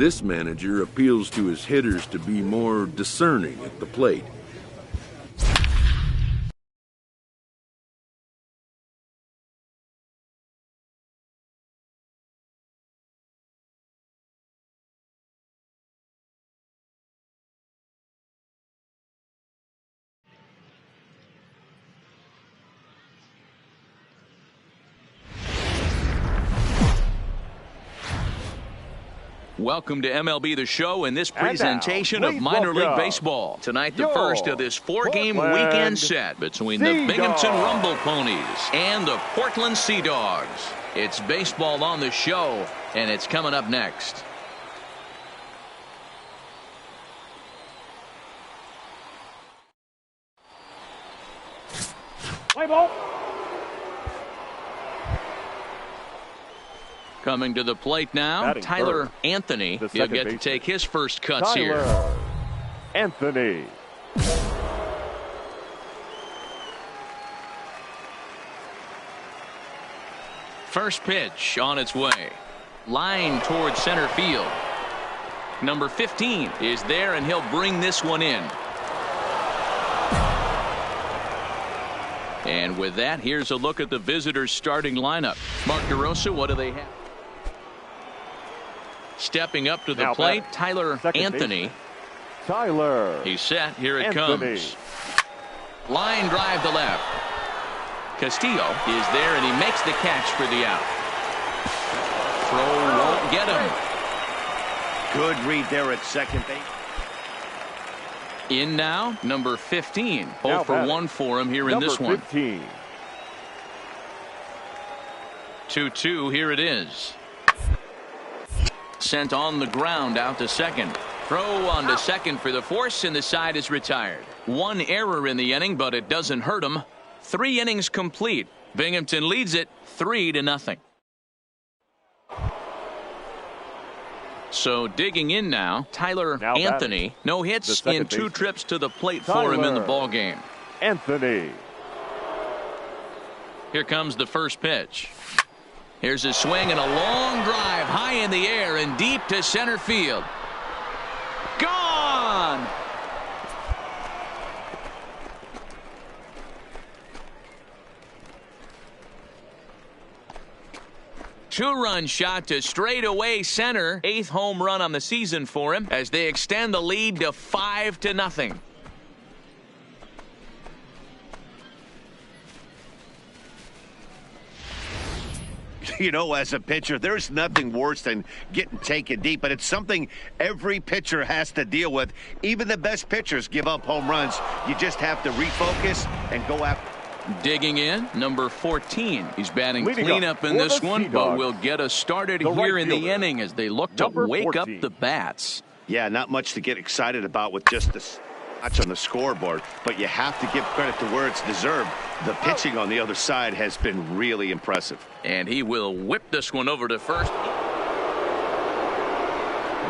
This manager appeals to his hitters to be more discerning at the plate. Welcome to MLB The Show and this presentation of minor league baseball. Tonight, the first of this four-game weekend set between the Binghamton Rumble Ponies and the Portland Sea Dogs. It's baseball on the show, and it's coming up next. Play ball. Coming to the plate now, Batting Tyler first, Anthony. He'll get to take his first cuts here. Anthony. First pitch on its way. Line towards center field. Number 15 is there, and he'll bring this one in. And with that, here's a look at the visitors' starting lineup. Mark DeRosa, what do they have? Stepping up to the plate, Tyler Anthony. Tyler. He's set. Here it Anthony. comes. Line drive to left. Castillo is there, and he makes the catch for the out. Throw won't get him. Good read there at second base. In now, number 15. 0 for 1 for him here in this one. 15. 2-2, here it is. Sent on the ground out to second. Throw on to second for the force, and the side is retired. One error in the inning, but it doesn't hurt him. 3 innings complete. Binghamton leads it 3-0. So digging in now, Tyler Anthony. No hits in 2 trips to the plate for him in the ball game. Anthony. Here comes the first pitch. Here's a swing and a long drive high in the air and deep to center field. Gone! Two-run shot to straightaway center. 8th home run on the season for him as they extend the lead to 5-0. You know, as a pitcher, there's nothing worse than getting taken deep, but it's something every pitcher has to deal with. Even the best pitchers give up home runs. You just have to refocus and go after. Digging in, number 14. He's batting cleanup in this one, but will get us started here in the inning as they look to wake up the bats. Yeah, not much to get excited about with just the notch on the scoreboard, but you have to give credit to where it's deserved. The pitching on the other side has been really impressive. And he will whip this one over to first.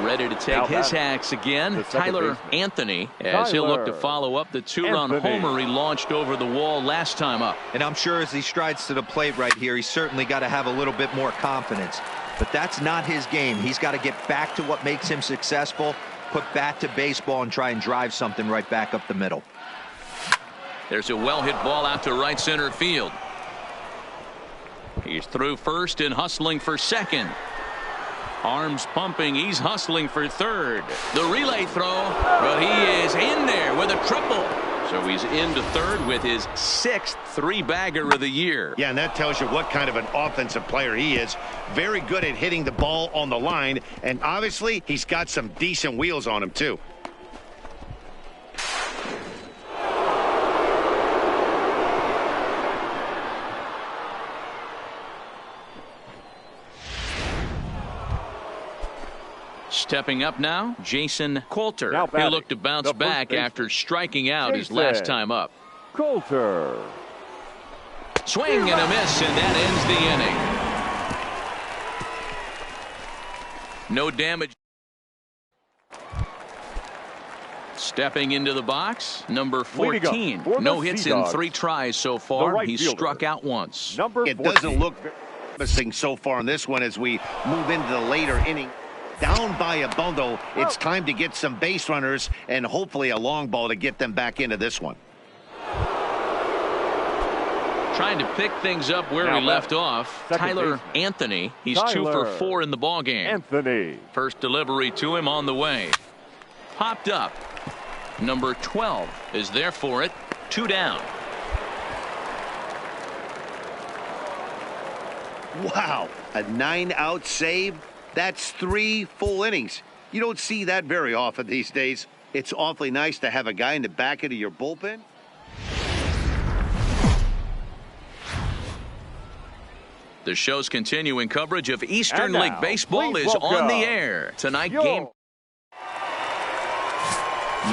Ready to take his hacks again, Tyler Anthony, as he'll look to follow up the 2-run homer he launched over the wall last time up. And I'm sure as he strides to the plate right here, he's certainly got to have a little bit more confidence. But that's not his game. He's got to get back to what makes him successful, put bat to baseball, and try and drive something right back up the middle. There's a well-hit ball out to right center field. He's through first and hustling for second. Arms pumping. He's hustling for third. The relay throw, but he is in there with a triple. So he's into third with his 6th 3-bagger of the year. Yeah, and that tells you what kind of an offensive player he is. Very good at hitting the ball on the line, and obviously he's got some decent wheels on him too. Stepping up now, Jason Coulter. He'll look to bounce back after striking out his last time up. Coulter. Swing and a miss, and that ends the inning. No damage. Stepping into the box, number 14. No hits in 3 tries so far. He's struck out once. It doesn't look promising so far in this one as we move into the later inning. down by a bundle. It's time to get some base runners and hopefully a long ball to get them back into this one. Trying to pick things up where we left off. Tyler Anthony. He's 2 for 4 in the ball game. Anthony. First delivery to him on the way. Popped up. Number 12 is there for it. 2 down. Wow, a 9-out save? That's 3 full innings. You don't see that very often these days. It's awfully nice to have a guy in the back end of your bullpen. The show's continuing coverage of Eastern League Baseball is on the air. Tonight, game.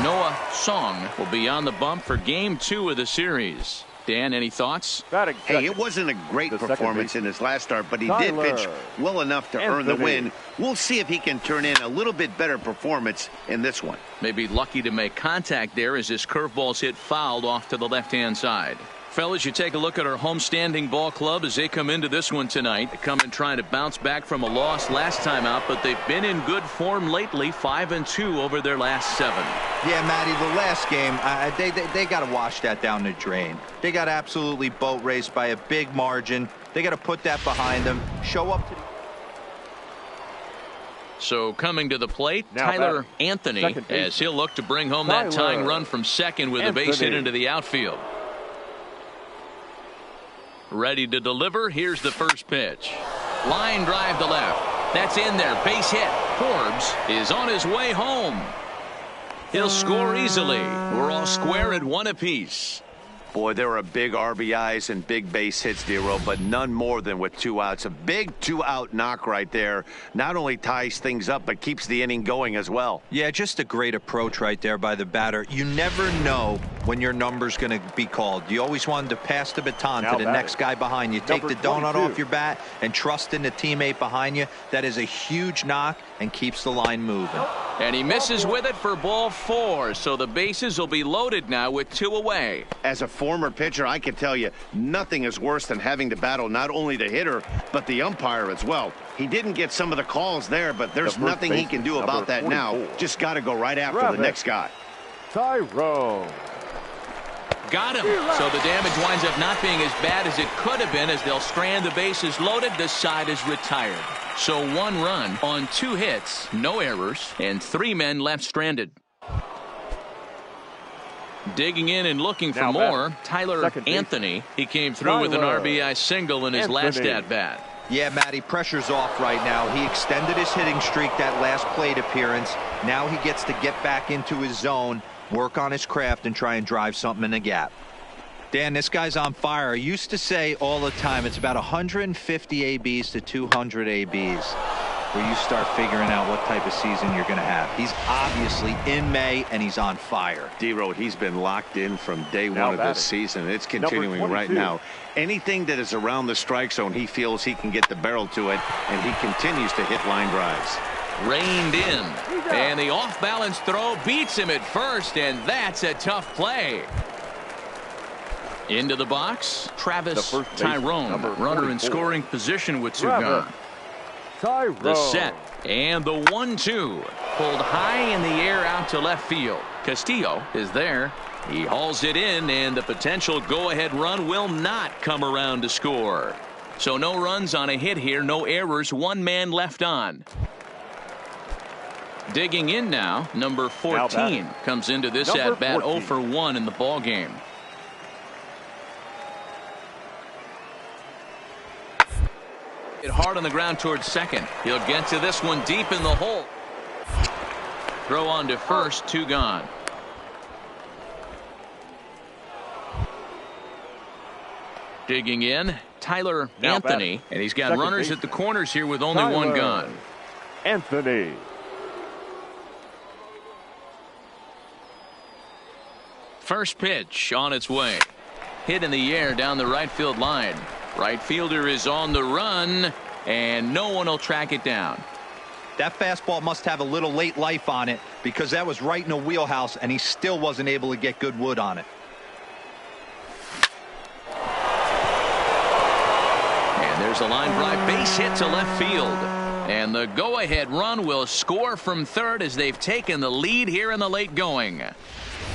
Noah Song will be on the bump for Game 2 of the series. Dan, any thoughts? Hey, it wasn't a great performance in his last start, but he did pitch well enough to earn the win. We'll see if he can turn in a little bit better performance in this one. Maybe lucky to make contact there as this curveball's hit fouled off to the left-hand side. Fellas, you take a look at our homestanding ball club as they come into this one tonight. They come in trying to bounce back from a loss last time out, but they've been in good form lately, 5-2 over their last 7. Yeah, Matty, the last game, they got to wash that down the drain. They got absolutely boat raced by a big margin. They got to put that behind them, show up to the... So coming to the plate, Tyler Anthony, as he'll look to bring home that tying run from second with a base hit into the outfield. Ready to deliver. Here's the first pitch. Line drive to left. That's in there. Base hit. Forbes is on his way home. He'll score easily. We're all square at 1 apiece. Boy, there are big RBIs and big base hits, Dero, but none more than with 2 outs. A big 2-out knock right there. Not only ties things up, but keeps the inning going as well. Yeah, just a great approach right there by the batter. You never know when your number's going to be called. You always wanted to pass the baton to the next guy behind you. Take the donut off your bat and trust in the teammate behind you. That is a huge knock and keeps the line moving. And he misses with it for ball 4, so the bases will be loaded now with 2 away. As a former pitcher, I can tell you nothing is worse than having to battle not only the hitter, but the umpire as well. He didn't get some of the calls there, but there's nothing he can do about that now. Just got to go right after the next guy. Tyrone. Got him. So the damage winds up not being as bad as it could have been as they'll strand the bases loaded. This side is retired. So 1 run on 2 hits, no errors, and 3 men left stranded. Digging in and looking for more, Tyler Anthony. He came through with an RBI single in his last at-bat. Yeah, Matty, pressure's off right now. He extended his hitting streak that last plate appearance. Now he gets to get back into his zone, work on his craft, and try and drive something in the gap. Dan, this guy's on fire. I used to say all the time it's about 150 ABs to 200 ABs where you start figuring out what type of season you're going to have. He's obviously in May, and he's on fire. D-Road, he's been locked in from day 1 of this season. It's continuing right now. Anything that is around the strike zone, he feels he can get the barrel to it, and he continues to hit line drives. Reined in, and the off-balance throw beats him at first, and that's a tough play. Into the box, Travis Tyrone, runner in scoring position with 2 gone. The set and the 1-2 pulled high in the air out to left field. Castillo is there. He hauls it in, and the potential go-ahead run will not come around to score. So no runs on a hit here, no errors, 1 man left on. Digging in now, number 14 comes into this at-bat 0 for 1 in the ball game. Hit hard on the ground towards second. He'll get to this one deep in the hole. Throw on to first, 2 gone. Digging in, Tyler Anthony, and he's got runners at the corners here with only 1 gone. Anthony. First pitch on its way. Hit in the air down the right field line. Right fielder is on the run, and no one will track it down. That fastball must have a little late life on it because that was right in the wheelhouse, and he still wasn't able to get good wood on it. And there's a line drive base hit to left field. And the go-ahead run will score from third as they've taken the lead here in the late going.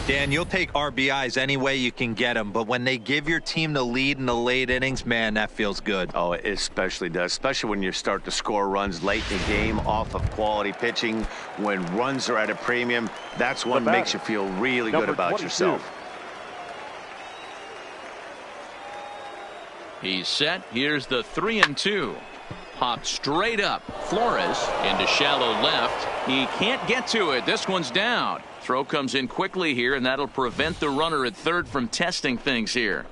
Dan, you'll take RBIs any way you can get them, but when they give your team the lead in the late innings, man, that feels good. Oh, it especially does, especially when you start to score runs late in the game off of quality pitching. When runs are at a premium, that's what makes you feel really good about yourself. He's set. Here's the 3-2. Popped straight up. Flores into shallow left. He can't get to it. This one's down. Throw comes in quickly here, and that'll prevent the runner at third from testing things here.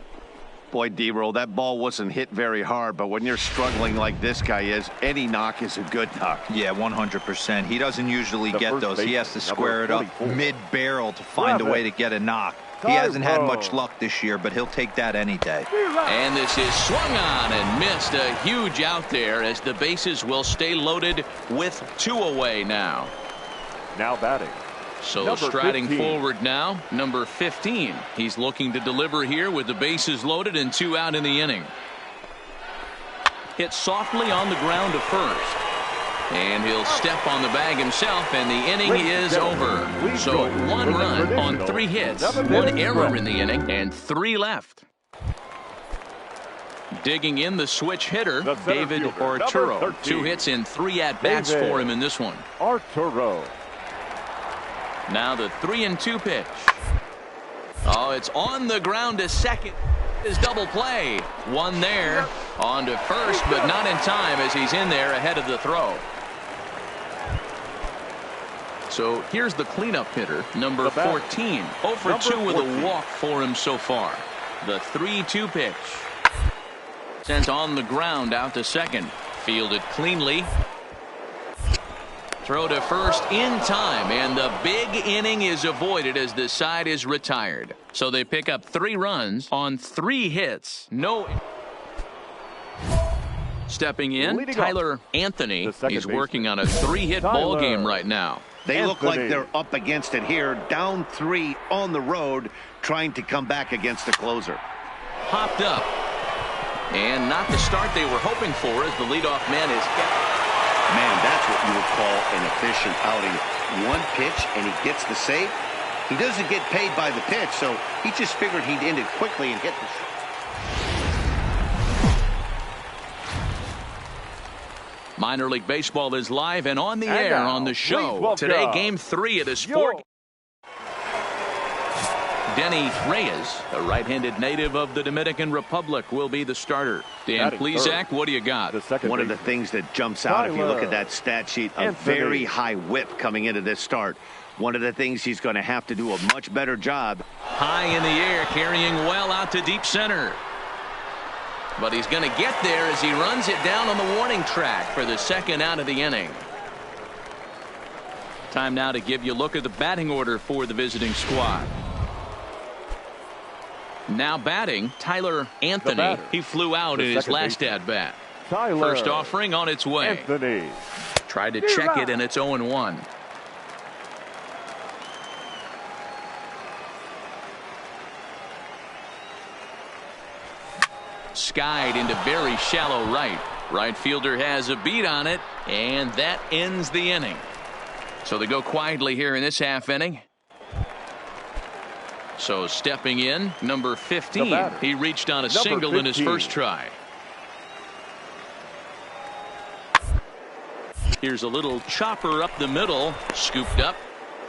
Boy, D-Roll, that ball wasn't hit very hard, but when you're struggling like this guy is, any knock is a good knock. Yeah, 100%. He doesn't usually get those. He has to square it up mid-barrel to find a way to get a knock. He hasn't had much luck this year, but he'll take that any day. And this is swung on and missed. A huge out there as the bases will stay loaded with 2 away now. Now batting. So number striding 15. forward now, number 15. He's looking to deliver here with the bases loaded and 2 out in the inning. Hit softly on the ground to first. And he'll step on the bag himself, and the inning is over. So 1 run on 3 hits, 1 error in the inning, and 3 left. Digging in the switch hitter, David Arturo. 2 hits and 3 at-bats for him in this one. Arturo. Now the 3-2 pitch. Oh, it's on the ground to second. His double play. 1 there. On to first, but not in time as he's in there ahead of the throw. So here's the cleanup hitter, number 14. 0 for 2 with a walk for him so far. The 3-2 pitch. Sent on the ground out to second. Fielded cleanly. Throw to first in time, and the big inning is avoided as the side is retired. So they pick up 3 runs on 3 hits. No. Stepping in, Tyler Anthony. He's working on a 3-hit ball game right now. They look like they're up against it here, down 3 on the road, trying to come back against the closer. Popped up. And not the start they were hoping for as the leadoff man is kept. Man, that's what you would call an efficient outing. 1 pitch, and he gets the save. He doesn't get paid by the pitch, so he just figured he'd end it quickly and hit the shot. Minor League Baseball is live and on the air on the show. Today, Game 3 of the sport. Denny Reyes, a right-handed native of the Dominican Republic, will be the starter. Dan Plesac, what do you got? One of the things that jumps out if you look at that stat sheet, a very high whip coming into this start. One of the things he's going to have to do a much better job. High in the air, carrying well out to deep center. But he's going to get there as he runs it down on the warning track for the 2nd out of the inning. Time now to give you a look at the batting order for the visiting squad. Now batting, Tyler Anthony. He flew out in his last at-bat. First offering on its way. Anthony. Tried to check it, and it's 0-1. Skied into very shallow right. Right fielder has a beat on it, and that ends the inning. So they go quietly here in this half inning. So stepping in, number 15. He reached on a single in his first try. Here's a little chopper up the middle. Scooped up.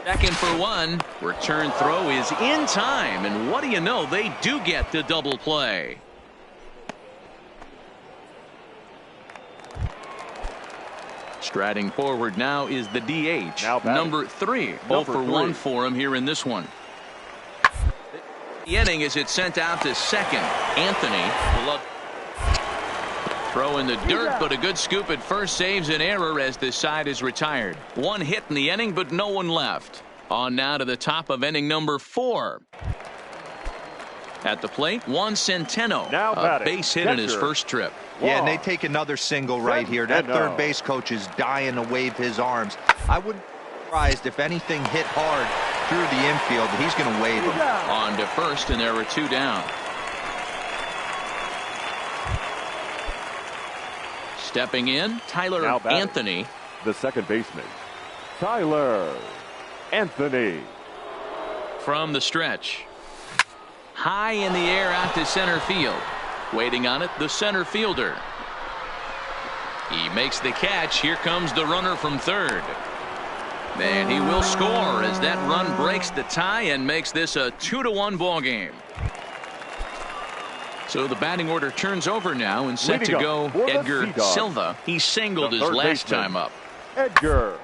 Back in for 1. Return throw is in time. And what do you know? They do get the double play. Striding forward now is the DH. Number 3. 0 for 1 for him here in this one. The inning as it's sent out to second. Anthony. Throw in the dirt, but a good scoop at first saves an error as this side is retired. 1 hit in the inning, but no one left. On now to the top of inning number 4. At the plate, Juan Centeno. A base hit in his first trip. Yeah, and they take another single right here. That third base coach is dying to wave his arms. I wouldn't be surprised if anything hit hard through the infield. He's going to wave him. On to first, and there were 2 down. Stepping in, Tyler Anthony. The second baseman, Tyler Anthony. From the stretch. High in the air out to center field. Waiting on it, the center fielder. He makes the catch. Here comes the runner from third. And he will score as that run breaks the tie and makes this a 2-1 ball game. So the batting order turns over now and set to go Edgar Silva. He singled his last time up. Edgar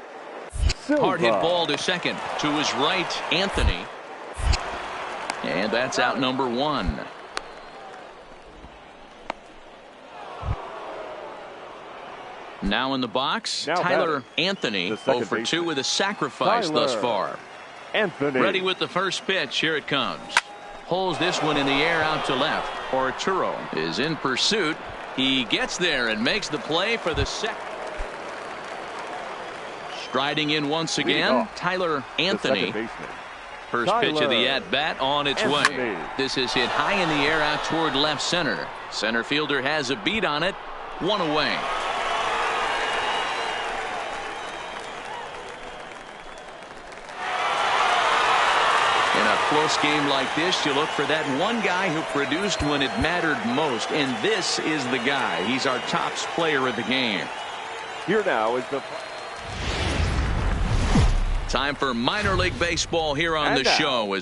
Silva. Hard hit ball to second. To his right, Anthony. And that's out number 1. Now in the box, Tyler Anthony, 0 for 2 with a sacrifice thus far. Anthony. Ready with the first pitch. Here it comes. Holds this one in the air out to left. Arturo is in pursuit. He gets there and makes the play for the second. Striding in once again, Tyler Anthony. First pitch of the at-bat on its way. This is hit high in the air out toward left center. Center fielder has a beat on it. 1 away. In a close game like this, you look for that one guy who produced when it mattered most, and this is the guy. He's our top player of the game. Here now is the time for minor league baseball here on the show.